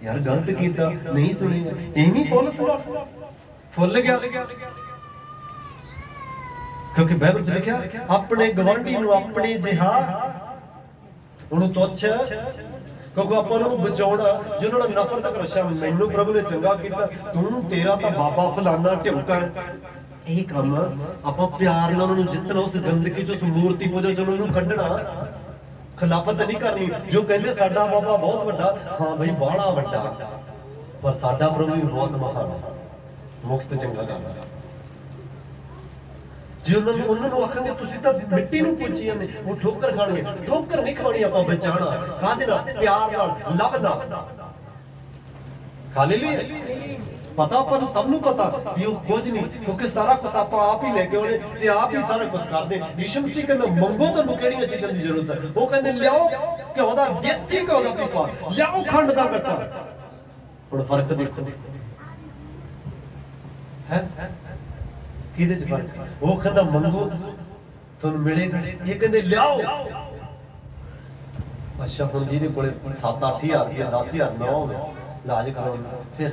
ਯਾਰ ਗਲਤ ਕੀਤਾ, ਨਹੀਂ ਸੁਣੇਗਾ, ਐਵੇਂ ਪੁਲਿਸ ਦਾ ਫੁੱਲ ਗਿਆ। ਕਿਉਂਕਿ ਬਾਈਬਲ 'ਚ ਲਿਖਿਆ ਆਪਣੇ ਗਵਾਂਢੀ ਨੂੰ ਆਪਣੇ ਜਿਹਾ ਉਹਨੂੰ ਤੁੱਛ, ਕਿਉਂਕਿ ਆਪਾਂ ਉਹਨਾਂ ਨੂੰ ਬਚਾਉਣਾ ਜਿਹਨਾਂ ਨਾਲ ਨਫ਼ਰਤ ਕਰ। ਅੱਛਾ ਮੈਨੂੰ ਪ੍ਰਭੂ ਨੇ ਚੰਗਾ ਕੀਤਾ, ਤੂੰ ਤੇਰਾ ਤਾਂ ਬਾਬਾ ਫਲਾਨਾ ਢਿਉਕਾ। ਇਹ ਕੰਮ ਆਪਾਂ ਪਿਆਰ ਨਾਲ ਉਹਨਾਂ ਨੂੰ ਜਿੱਤਣਾ, ਉਸ ਗੰਦਗੀ 'ਚ, ਉਸ ਮੂਰਤੀ ਪੂਜਾ 'ਚ ਉਹਨਾਂ ਨੂੰ ਕੱਢਣਾ, ਖਿਲਾਫਤ ਨਹੀਂ ਕਰਨੀ। ਜੋ ਕਹਿੰਦੇ ਸਾਡਾ ਬਾਬਾ ਬਹੁਤ ਵੱਡਾ, ਹਾਂ ਬਈ ਬਾਹਲਾ ਵੱਡਾ, ਪਰ ਸਾਡਾ ਪ੍ਰਭੂ ਵੀ ਬਹੁਤ ਮਹਾਨ ਹੈ, ਮੁਕਤ ਚੰਗਾ ਕਰਦਾ। ਜੇ ਉਹਨਾਂ ਨੂੰ ਆਖਾਂਗੇ ਤੁਸੀਂ ਤਾਂ ਮਿੱਟੀ ਨੂੰ ਪੂਜੀ ਜਾਂਦੇ, ਉਹ ਠੋਕਰ ਖਾਣਗੇ। ਠੋਕਰ ਨਹੀਂ ਖਾਣੀ, ਆਪਾਂ ਬਚਾਣਾ ਕਾਹਦੇ ਨਾਲ? ਪਿਆਰ ਨਾਲ, ਲਵ ਨਾਲ। ਹਾਲੇਲੂਇਆ। ਪਤਾ ਆਪਾਂ ਨੂੰ, ਸਭ ਨੂੰ ਪਤਾ ਵੀ ਉਹ ਕੁਝ ਨਹੀਂ, ਕਿਉਂਕਿ ਸਾਰਾ ਕੁਝ ਆਪਾਂ ਆਪ ਹੀ ਲੈ ਕੇ ਆਉਣੇ ਤੇ ਆਪ ਹੀ ਸਾਰਾ ਕੁਝ ਕਰਦੇ। ਯਿਸੂ ਮਸੀਹ ਕਹਿੰਦਾ ਮੰਗੋ ਤੁਹਾਨੂੰ ਕਿਹੜੀਆਂ ਚੀਜ਼ਾਂ ਦੀ ਜ਼ਰੂਰਤ ਹੈ। ਉਹ ਕਹਿੰਦੇ ਲਿਆਓ ਘਿਓ ਦਾ, ਦੇਸੀ ਘਿਓ ਦਾ ਪੀਪਾ, ਲਿਆਓ ਖੰਡ ਦਾ ਗੱਟਾ। ਹੁਣ ਫਰਕ ਦੇਖੋ ਹੈ ਕਿਹਦੇ 'ਚ ਫਰਕ? ਉਹ ਕਹਿੰਦਾ ਮੰਗੋ ਤੁਹਾਨੂੰ ਮਿਲੇਗਾ, ਇਹ ਕਹਿੰਦੇ ਲਿਆਓ। ਅੱਛਾ ਹੁਣ ਜਿਹਦੇ ਕੋਲੇ 7-8 ਹਜ਼ਾਰ ਰੁਪਇਆ, 10 ਹਜ਼ਾਰ ਨਾ ਹੋਵੇ ਇਲਾਜ ਕਰਾਉਣ, ਫਿਰ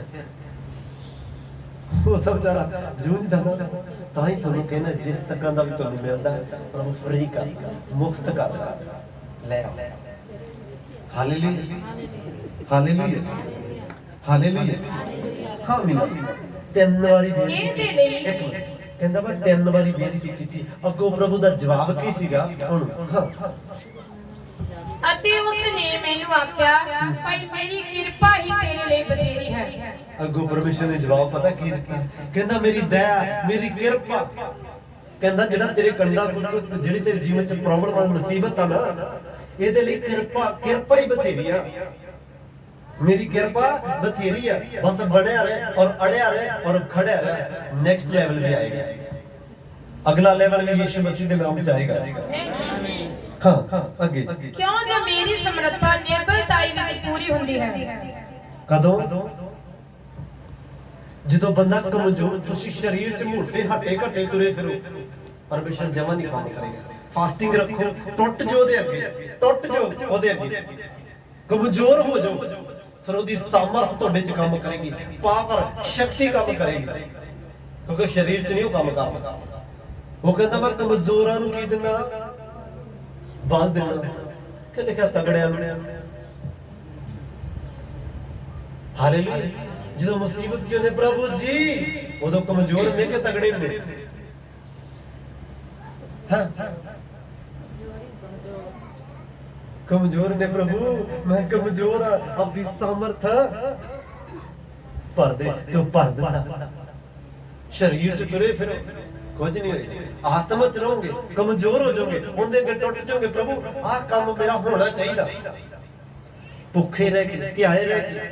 ਉਹ ਤਾਂ ਵਿਚਾਰਾ ਜੂਝਦਾ ਨਾ। ਤਾਂ ਹੀ ਤੁਹਾਨੂੰ ਕਹਿੰਦਾ ਜਿਸ ਤੱਕਾਂ ਦਾ ਵੀ ਤੁਹਾਨੂੰ ਮਿਲਦਾ ਪ੍ਰਭੂ ਫਰੀ ਕਰਦਾ, ਮੁਫਤ ਕਰਦਾ, ਲੈ ਆਓ। Hallelujah, hallelujah, hallelujah. ਹਾਂ ਮਿਲਾ 3 ਵਾਰੀ ਇਹਦੇ ਲਈ ਇੱਕ ਮਿੰਟ ਕਹਿੰਦਾ ਮੈਂ 3 ਵਾਰੀ ਬੇਨਤੀ ਕੀਤੀ। ਅੱਗੋਂ ਪ੍ਰਭੂ ਦਾ ਜਵਾਬ ਕੀ ਸੀਗਾ? ਹੁਣ ਅਤੇ ਉਸ ਨੇ ਮੈਨੂੰ ਆਖਿਆ ਭਾਈ ਮੇਰੀ ਕਿਰਪਾ ਹੀ ਤੇਰੇ ਲਈ ਬਥੇਰੀ ਹੈ। ਅੱਗੋਂ ਪਰਮੇਸ਼ਰ ਨੇ ਜਵਾਬ ਪਤਾ ਕੀ ਦਿੱਤਾ? ਕਹਿੰਦਾ ਮੇਰੀ ਦਇਆ, ਮੇਰੀ ਕਿਰਪਾ। ਕਹਿੰਦਾ ਜਿਹੜਾ ਤੇਰੇ ਕੰਡਾ, ਜਿਹੜੀ ਤੇਰੇ ਜੀਵਨ 'ਚ ਪ੍ਰੋਬਲਮ, ਮੁਸੀਬਤ ਆ ਨਾ, ਇਹਦੇ ਲਈ ਕਿਰਪਾ ਹੀ ਬਥੇਰੀ ਆ। मेरी कृपा बथेरी है, बस बढ़िया रहे और अड़िया रहे और खड़े रहे। नेक्स्ट लेवल भी आएगा, अगला लेवल भी यीशु मसीह के नाम च आएगा। हाँ आगे। क्यों जो मेरी समर्थता निर्बलताई विच पूरी हुंदी है। कदों? ਜਦੋਂ ਬੰਦਾ ਕਮਜ਼ੋਰ, ਤੁਸੀਂ ਸਰੀਰ 'ਚ ਮੋਟੇ ਹੱਟੇ ਘੱਟੇ ਤੁਰੇ ਫਿਰੋ, ਪਰਮੇਸ਼ਰ ਜਮਾ ਨਹੀਂ ਕੰਮ ਕਰੇਗਾ। ਫਾਸਟਿੰਗ ਰੱਖੋ, ਟੁੱਟ ਜੋ ਉਹਦੇ ਅੱਗੇ, ਟੁੱਟ ਜੋ ਉਹਦੇ ਅੱਗੇ, ਕਮਜ਼ੋਰ ਹੋ ਜਾਓ, ਫਿਰ ਉਹਦੀ ਸਾਮਰਥ ਤੁਹਾਡੇ 'ਚ ਕੰਮ ਕਰੇਗੀ, ਪਾਵਰ, ਸ਼ਕਤੀ ਕੰਮ ਕਰੇਗੀ, ਕਿਉਂਕਿ ਸਰੀਰ 'ਚ ਨਹੀਂ ਉਹ ਕੰਮ ਕਰਦਾ। ਉਹ ਕਹਿੰਦਾ ਮੈਂ ਕਮਜ਼ੋਰਾਂ ਨੂੰ ਕੀ ਦਿੰਦਾ? ਬਲ ਦਿੰਦਾ। ਕਿ ਲਿਖਿਆ ਤਗੜਿਆਂ ਨੂੰ। ਹਾਲੇਲੂਇਆ। ਜਦੋਂ ਮੁਸੀਬਤ 'ਚ ਨੇ ਪ੍ਰਭੂ ਜੀ, ਉਦੋਂ ਕਮਜ਼ੋਰ ਨੇ ਕਿ ਤਗੜੇ ਨੇ? ਹਾਂ कमजोर ने प्रभु, मैं कमजोर हाँ, अपनी सामर्थ भर दे तो भर देना। शरीर च तुरे फिरो कुछ नहीं होएगा, आत्मा च रहोगे, कमजोर हो जाओगे, उनके अगे टुट जाओगे। प्रभु आ काम मेरा होना चाहिए, भुखे रह के, ध्याए रह के।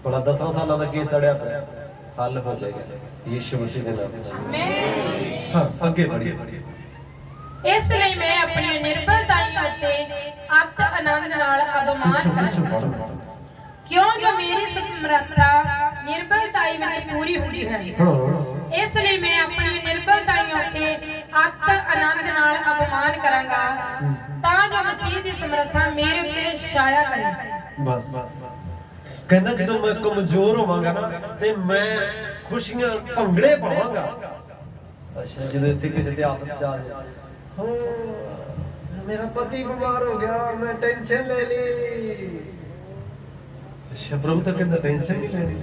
बड़ा 10 साल का केस अड़िया पे हल हो जाएगा यीशु मसीह के नाम। हाँ आगे बढ़िए। इस ਲਈ मैं अपनी निर्बलताई ਅਤੇ ਅਤ ਆਨੰਦ ਨਾਲ ਅਭਿਮਾਨ ਕਰਾਂ। क्यों जो मेरी समर्थता निर्बलताई ਵਿੱਚ ਪੂਰੀ ਹੁੰਦੀ ਹੈ। ਇਸ ਲਈ मैं अपनी निर्बलताई ਅਤੇ ਅਤ ਆਨੰਦ ਨਾਲ ਅਭਿਮਾਨ ਕਰਾਂਗਾ, ਤਾਂ ਜੋ ਮਸੀਹ ਦੀ ਸਮਰੱਥਾ ਮੇਰੇ ਉੱਤੇ ਛਾਇਆ ਕਰੇ। ਬਸ ਕਹਿੰਦਾ ਜਦੋਂ ਮੈਂ ਕਮਜ਼ੋਰ ਹੋਵਾਂਗਾ ਨਾ ਤੇ ਮੈਂ ਖੁਸ਼ੀਆਂ ਭੰਗੜੇ ਪਾਵਾਂਗਾ। ਅੱਛਾ ਜਦੋਂ ਇੱਥੇ ਕਿਸੇ ਤੇ ਆਫਤ ਜਾ ਜਾਏ, मेरा पति बीमार हो गया, मैं टेंशन ले ली। अच्छा प्रभु तो कहता टेंशन नहीं लेनी,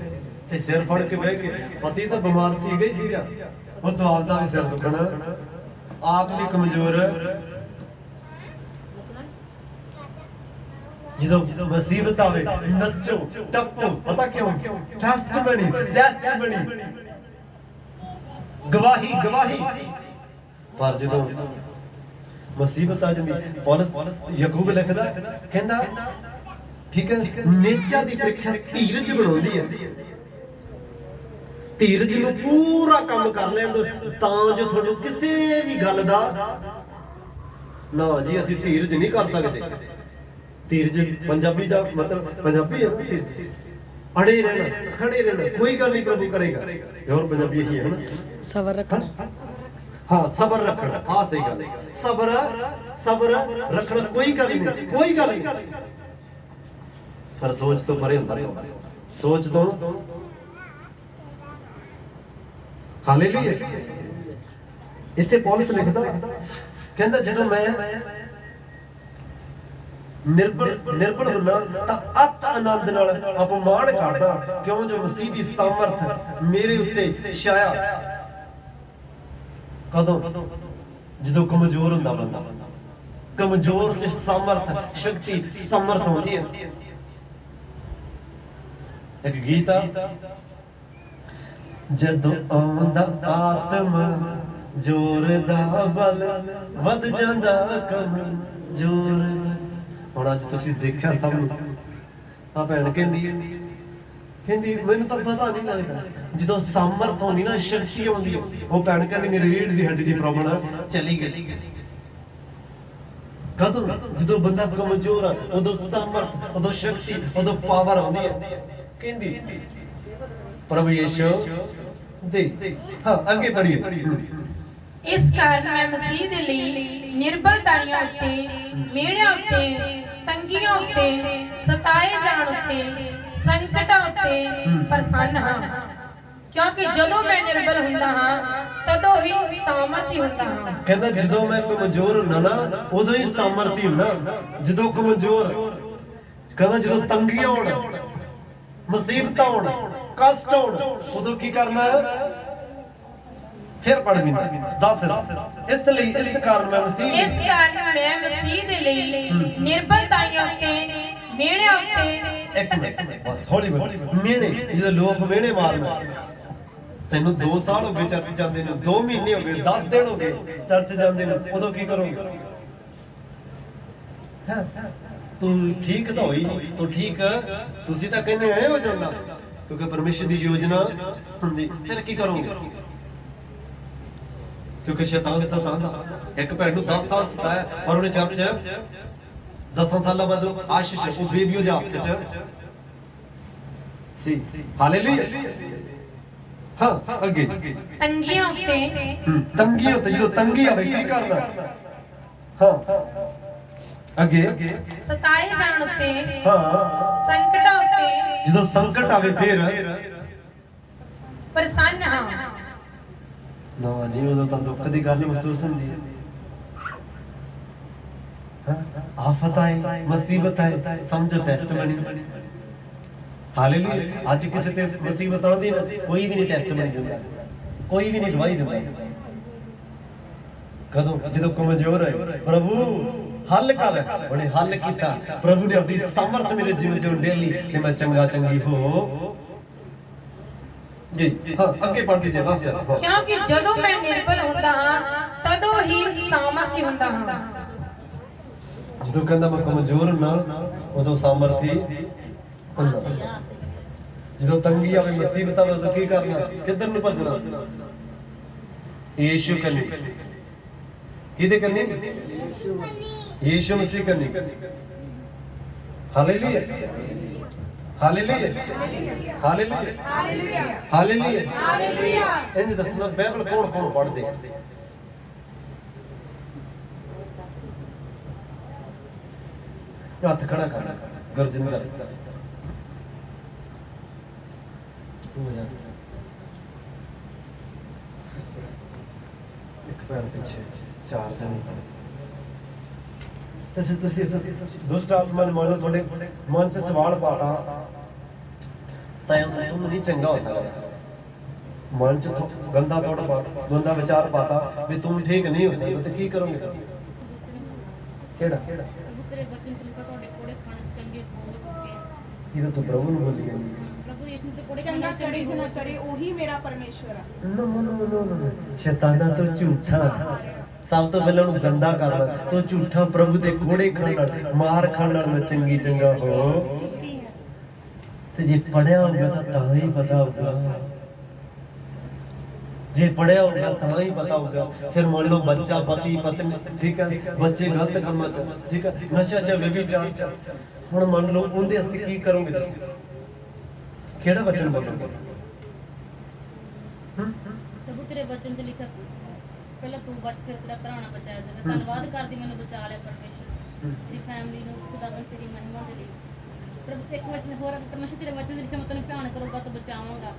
ते सिर फड़ के बह के, पति तो बीमार सीगा ही सीगा, वो तो आपदा भी सिर दुखना, आप भी कमजोर। जो मुसीबत आवे नचो टपो, पता क्यों? टेस्ट बनी गवाही गवाही। पर जो मुसीबत आ जाती, पौलुस याकूब लिखदा, कहंदा ठीक है, नेचा की प्रीक्षा धीरज बनाउंदी है। धीरज नूं पूरा काम कर लैण दो तां जो तुहानूं किसी भी गल दा ना जी असीं धीरज नहीं कर सकते। धीरज पंजाबी दा मतलब पंजाबी है ना, धीरज अड़े रहना, खड़े रहना, कोई गल नहीं प्रभु करेगा। और पंजाबी यही है ना, सबर रखना। हाँ सबर रखना, हाँ सही गल, सबर सबर रखना, कोई गल नहीं, कोई गल नहीं। पर सोच तो परे हुंदा काम, सोच तो हालेलुया। इत्थे पौलुस लिखदा कहंदा जदों मैं निर्बल हुन्ना तां अत आनंद नाल अपमान करदा, क्यों जो मसीह दी सामर्थ मेरे उत्ते छाया। कदों जदों कमजोर हुंदा बंदा, कमजोर च सामर्थ शक्ति समर्थ होंदी है। एक गीत आ, जदों आउंदा आत्मा जोर दा बल वध जांदा कम जोर दा। ਹੁਣ ਅੱਜ ਤੁਸੀਂ ਦੇਖਿਆ ਸਭ ਨੂੰ ਆ ਭੈਣ ਕਹਿੰਦੀ ਮੈਨੂੰ ਤਾਂ ਪਤਾ ਨਹੀਂ ਲੱਗਦਾ ਜਦੋਂ ਸਾਮਰਥ ਹੁੰਦੀ ਨਾ, ਸ਼ਕਤੀ ਆਉਂਦੀ ਹੈ। ਉਹ ਭੈਣ ਕਹਿੰਦੀ ਮੇਰੀ ਰੀੜ ਦੀ ਹੱਡੀ ਦੀ ਪ੍ਰੋਬਲਮ ਚਲੀ ਗਈ। ਕਦੋਂ ਜਦੋਂ ਬੰਦਾ ਕਮਜ਼ੋਰ ਆ ਉਦੋਂ ਸਾਮਰਥ, ਉਦੋਂ ਸ਼ਕਤੀ, ਉਦੋਂ ਪਾਵਰ ਆਉਂਦੀ ਹੈ। ਕਹਿੰਦੀ ਪ੍ਰਭੂ ਯਿਸੂ ਦੇ ਹਾਂ ਅੱਗੇ ਪੜੀਏ। इस कारण मैं मसीह दे लई निर्बलताइयां उत्ते, मेड़ियां उत्ते, तंगियां उत्ते, सताए जाण उत्ते, संकटां उत्ते प्रसन्न हां, क्योंकि जदों मैं निर्बल हुंदा हां तदों ही सामर्थी हुंदा हां। कहंदा जदों मैं कमजोर हुंदा ना उदों ही सामर्थी हुंदा। जदों कमजोर कहंदा जदों तंगियां होण, मुसीबतां होण, कष्ट होण, उदों की करना है? फिर पढ़ भी 10 इसलिए इस कारण मैं मसीह दे लई निर्बलताइयां उत्ते, मेड़ियां उत्ते, एक मिनट बस हौली बोल। मेणे ਜਦੋਂ ਲੋਕ ਮੇਣੇ ਮਾਰਨਾ, ਤੈਨੂੰ 2 ਸਾਲ ਹੋ ਗਏ ਚਰਚ ਜਾਂਦੇ ਨੂੰ, 2 ਮਹੀਨੇ ਹੋ ਗਏ, 10 ਦਿਨ ਹੋ ਗਏ ਚਰਚ ਜਾਂਦੇ ਨੂੰ, ਉਦੋਂ ਕੀ ਕਰੋਗੇ? ਹਾਂ ਤੂੰ ਠੀਕ ਤਾਂ ਹੋਈ ਨਹੀਂ, ਤੂੰ ਠੀਕ ਤੁਸੀਂ ਤਾਂ ਕਹਿੰਦੇ ਐ ਹੋ ਜਾਂਦਾ ਕਿਉਂਕਿ ਪਰਮੇਸ਼ਰ ਦੀ ਯੋਜਨਾ ਹੁੰਦੀ। ਫਿਰ ਕੀ ਕਰੋਗੇ? क्योंकि शैतान सतांदा एक भैन नूं 10 साल सताया और उन्हें चर्च 10 साल बाद आशीष वो बेबी दे हाथ च सी। हालेलुया। हां आगे तंगियां उत्ते जो तंगी आवे की करना? हां आगे सताए जाण उत्ते, हां संकटां उत्ते जो संकट आवे फिर प्रसन्न हां। ना जी उदों तां दुख दी गल महसूस हुंदी है। आफत आए, मुसीबत आए, समझो टेस्टमनी। हालेलुया। आज किसी ते मुसीबत आंदी ना, कोई भी नहीं टेस्टमनी दिंदा, कोई भी नहीं गवाही दिंदा। कदों जदों कमजोर है प्रभु हल कर, उन्हें हल कीता। प्रभु ने अपनी सामर्थ मेरे जीवन च डेली ते मैं चंगा चंगी हो जी। हाँ आगे पढ़ दीजिए लास्ट। क्योंकि जदों मैं निर्बल हुंदा हां तदों ही सामर्थी हुंदा हां। जदों कहंदा मैं कमजोर ना उदों सामर्थी हुंदा। जदों तंगी आवे, मुसीबत आवे, उदों की करना? किधर नु भजना? यीशु कन्नी। किदे कन्नी? यीशु मसीह कन्नी। Hallelujah hallelujah hallelujah hallelujah hallelujah. इन्हें दसना बाइबल कौन कौन पढ़दे हैं? हाथ खड़ा कर गुरजिंदर। एक पैर पीछे 4 जने ਤੁਸੀਂ ਦੁਸ਼ਟ ਆਤਮਾ ਨੇ ਮੰਨ ਲਓ ਤੁਹਾਡੇ ਮਨ 'ਚ ਸਵਾਲ ਪਾਤਾ ਤਾਂ ਤੂੰ ਨਹੀਂ ਚੰਗਾ ਹੋ ਸਕਦਾ। ਮਨ 'ਚ ਗੰਦਾ ਥੋੜਾ ਪਾਤਾ, ਗੰਦਾ ਵਿਚਾਰ ਪਾਤਾ ਵੀ ਤੂੰ ਠੀਕ ਨਹੀਂ ਹੋ ਸਕਦਾ, ਤੇ ਕੀ ਕਰੋਗੇ? ਕਿਹੜਾ ਤੇਰੇ ਬਚਨ ਚ ਲਿਖਾ ਤੁਹਾਡੇ ਕੋੜੇ ਖਾਣੇ ਚ ਚੰਗੇ ਬੋਲ ਇਹ ਤਾਂ ਤੂੰ ਪ੍ਰਭੂ ਨੂੰ ਬੋਲੀ ਜਾਂਦੀ। ਪ੍ਰਭੂ ਯਿਸੂ ਦੇ ਕੋੜੇ ਚੰਗਾ ਕਰੇ ਨਾ ਕਰੇ ਉਹੀ ਮੇਰਾ ਪਰਮੇਸ਼ਵਰ ਆ। नो नो नो नो शैताना तो झूठा सब तो पहले उन्हें गंदा कर ला तो झूठा प्रभु दे घोड़े खाण नाल मार खाण नाल मैं चंगी चंगा हो ते जे पढ़िया होगा तां ही पता होगा जे पढ़िया होगा तां ही पता होगा फिर मान लो बच्चा पति पत्नी ठीक है बच्चे गलत कामां च ठीक है नशा च व्यभिचार च हुण मान लो उहदे वास्ते की करोगे तुसीं केड़ा वचन बोलोगे प्रभु तेरे वचन च लिखा पहला तू बच फिर तेरा घराना बचाया जाएगा धन्यवाद करदी मैनू बचा लिया परमेश्वर तेरी फैमिली नू खुदावन तेरी महिमा दे लई प्रभु एक वचन होर परमेश्वर तेरे वचन च लिखा मैं तैनूं ध्यान करूंगा तो बचावांगा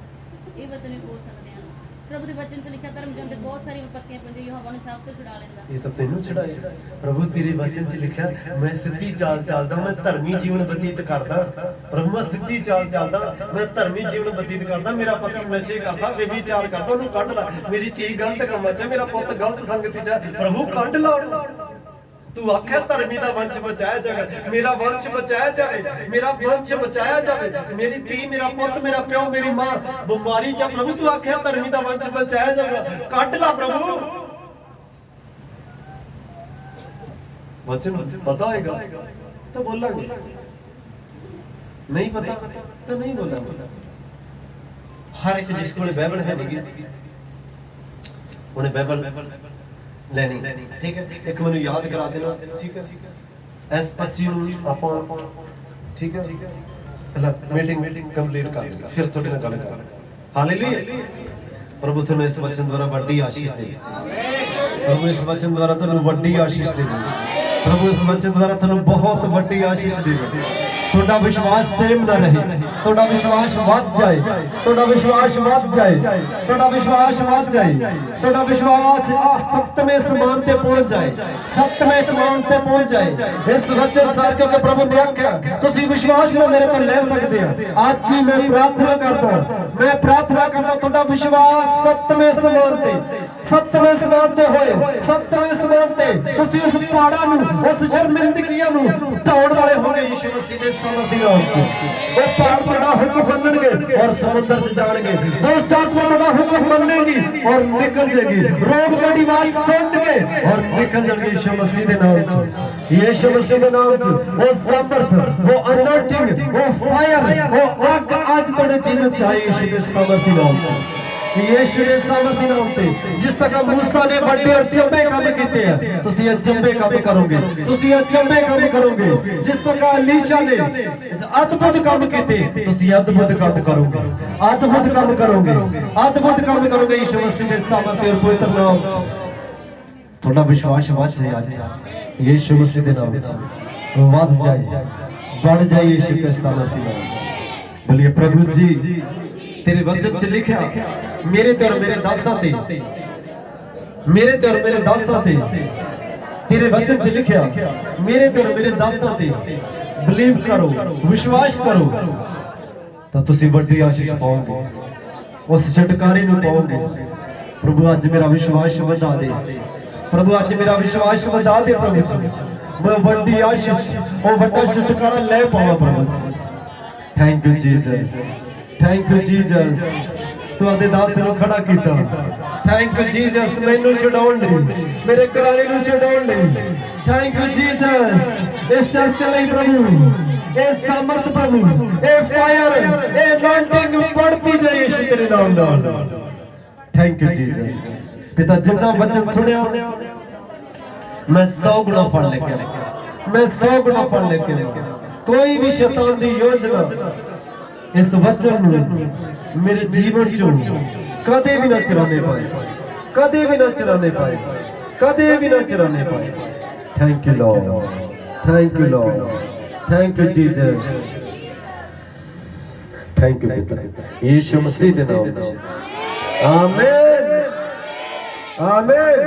ये वचन भी बोल सकते हैं प्रभु के वचन च लिखा धर्म जन ते बहुत सारी विपत्तियां पैंदियां यहोवा नूं सब तो छुड़ा लैंदा ये तो तेनू छड़ाए प्रभु तेरे वचन च लिखा मैं सिद्धी चाल चलदा मैं धर्मी जीवन बतीत करदा प्रभु मैं सिद्धी चाल चलदा मैं धर्मी जीवन बतीत करदा मेरा पति नशे करदा व्यभिचार करदा ओनू कढ ला मेरी धी गलत कामां च मेरा पुੱਤ गलत संगति च प्रभु कढ ला ओनू तू आख्या धर्मी दा वंश बचाया जाए मेरा वंश बचाया जाए मेरा वंश बचाया जाए मेरी धी मेरा पुੱਤ मेरा प्यो मेरी मां बीमारी च प्रभु तू आख्या धर्मी दा वंश बचाया जाए कढ ला प्रभु वचन पता होगा तो बोलांगे नहीं पता तो नहीं बोलांगे हर एक जिस कोल बाइबल है नहीं उन्हें बाइबल ਲੈਣੀ ठीक है एक मैनू याद करा देना ठीक है इस 25 ਨੂੰ ਆਪਾਂ ठीक है ਪਹਿਲਾਂ ਮੀਟਿੰਗ ਕੰਪਲੀਟ ਕਰ ਲਈ ਫਿਰ ਤੁਹਾਡੇ ਨਾਲ ਗੱਲ ਕਰਾਂਗੇ ਹਾਲੇਲੂਇਆ ਪ੍ਰਭੂ ਤੁਹਾਨੂੰ ਇਸ ਵਚਨ ਦੁਆਰਾ ਵੱਡੀ ਆਸ਼ੀਸ਼ ਦੇ ਪ੍ਰਭੂ ਇਸ ਵਚਨ ਦੁਆਰਾ ਤੁਹਾਨੂੰ ਵੱਡੀ ਆਸ਼ੀਸ਼ ਦੇਵੇ ਪ੍ਰਭੂ ਇਸ ਵਚਨ ਦੁਆਰਾ ਤੁਹਾਨੂੰ ਬਹੁਤ ਵੱਡੀ ਆਸ਼ੀਸ਼ ਦੇਵੇ ਤੁਹਾਡਾ ਵਿਸ਼ਵਾਸ ਸੇਮ ਨਾ ਰਹੇ ਤੁਹਾਡਾ ਵਿਸ਼ਵਾਸ ਵੱਧ ਜਾਏ ਤੁਹਾਡਾ ਵਿਸ਼ਵਾਸ ਵੱਧ ਜਾਏ ਤੁਹਾਡਾ ਵਿਸ਼ਵਾਸ ਵੱਧ ਜਾਏ ਤੁਹਾਡਾ ਵਿਸ਼ਵਾਸ ਸੱਤਵੇਂ ਸਮਾਨ ਤੇ ਪਹੁੰਚ ਜਾਏ ਸੱਤਵੇਂ ਸਮਾਨ ਤੇ ਪਹੁੰਚ ਜਾਏ ਇਸ ਵਚਨ ਸਾਰ ਕਿਉਂਕਿ ਪ੍ਰਭੂ ਨੇ ਆਖਿਆ ਤੁਸੀਂ ਵਿਸ਼ਵਾਸ ਨਾਲ ਮੇਰੇ ਤੋਂ ਲੈ ਸਕਦੇ ਆ ਅੱਜ ਹੀ ਮੈਂ ਪ੍ਰਾਰਥਨਾ ਕਰਦਾ ਤੁਹਾਡਾ ਵਿਸ਼ਵਾਸ ਸੱਤਵੇਂ ਸਮਾਨ ਤੇ ਹੋਏ ਸੱਤਵੇਂ ਸਮਾਨ ਤੇ ਤੁਸੀਂ ਉਸ ਪਹਾੜਾਂ ਨੂੰ ਉਸ ਸ਼ਰਮਿੰਦਗੀਆਂ ਨੂੰ ਢਾਉਣ ਵਾਲੇ ਹੋਗੇ ਯਿਸੂ ਮਸੀਹ ਦੇ ਸਮਰਥ ਨਾਮ ਚ ਉਹ ਪਹਾੜ ਤੁਹਾਡਾ ਹੁਕਮ ਮੰਨਣਗੇ ਔਰ ਸਮੁੰਦਰ ਚ ਜਾਣਗੇ ਦੋਸਤ ਆਤਮਾ ਤੁਹਾਡਾ ਹੁਕਮ ਮੰਨੇਗੀ ਔਰ ਨਿਕਲ ਜਾਏਗੀ ਰੋਗ ਤੁਹਾਡੀ ਆਵਾਜ਼ ਸੁਣ ਕੇ ਔਰ ਨਿਕਲ ਜਾਣਗੇ ਯਿਸੂ ਮਸੀਹ ਦੇ ਨਾਮ ਚ ਯਿਸੂ ਮਸੀਹ ਦੇ ਨਾਮ ਚ ਉਹ ਸਮਰਥ ਉਹ ਅਨੋਇੰਟਿੰਗ ਉਹ ਫਾਇਰ ਉਹ ਅੱਗ ਅੱਜ ਤੁਹਾਡੇ ਜੀਵਨ ਚ ਆਈ ਯਿਸੂ ਦੇ ਸਮਰਥ ਨਾਮ ਚ यीशु ने सामर्थ्य नाम ते जिस तरह मूसा ने बड़े और चंबे काम किए हैं तुसी अचंबे काम करोगे तुसी अचंबे काम करोगे जिस तरह एलीशा ने अद्भुत काम किए तुसी अद्भुत काम करोगे अद्भुत काम करोगे अद्भुत काम करोगे यीशु मसीह के सामर्थ्य और पवित्र नाम थोड़ा विश्वास बढ़ जाए आज यीशु मसीह के नाम बढ़ जाए बढ़ जाए यीशु के सामर्थ्य नाम बोलिए प्रभु जी तेरे वचन च लिखा मेरे ते और मेरे दासां ते मेरे ते और मेरे दासां ते तेरे वचन च लिखा मेरे ते और मेरे दासां ते बिलीव करो विश्वास करो तो तुसी वड्डी आशीष पाओगे उस छुटकारे नूं पाओगे प्रभु अज मेरा विश्वास वधा दे प्रभु अज मेरा विश्वास वधा दे प्रभु जी मैं वड्डी आशीष और वड्डा छुटकारा ले पावां प्रभु जी thank you Jesus thank you Jesus तू आदे दास नूं खड़ा कीता थैंक यू जीसस मैनू छुड़ाउण लई मेरे घराने नूं छुड़ाउण लई थैंक यू जीसस इस चर्च लई प्रभु ए सामर्थ प्रभु ए फायर ए अनॉइंटिंग बढ़ती जाए यीशु तेरे नाम नाल थैंक यू जीसस पिता जिन्ना वचन सुनिया मैं 100 गुना फल लेके मैं 100 गुना फल लेके कोई भी शैतान दी योजना इस वचन मेरे जीवन चो कदे भी ना चराने पाए कदे भी ना चराने पाए कदे भी ना चराने पाए thank you Lord thank you Jesus thank you पिता यीशु मसीह के नाम में आमीन आमीन।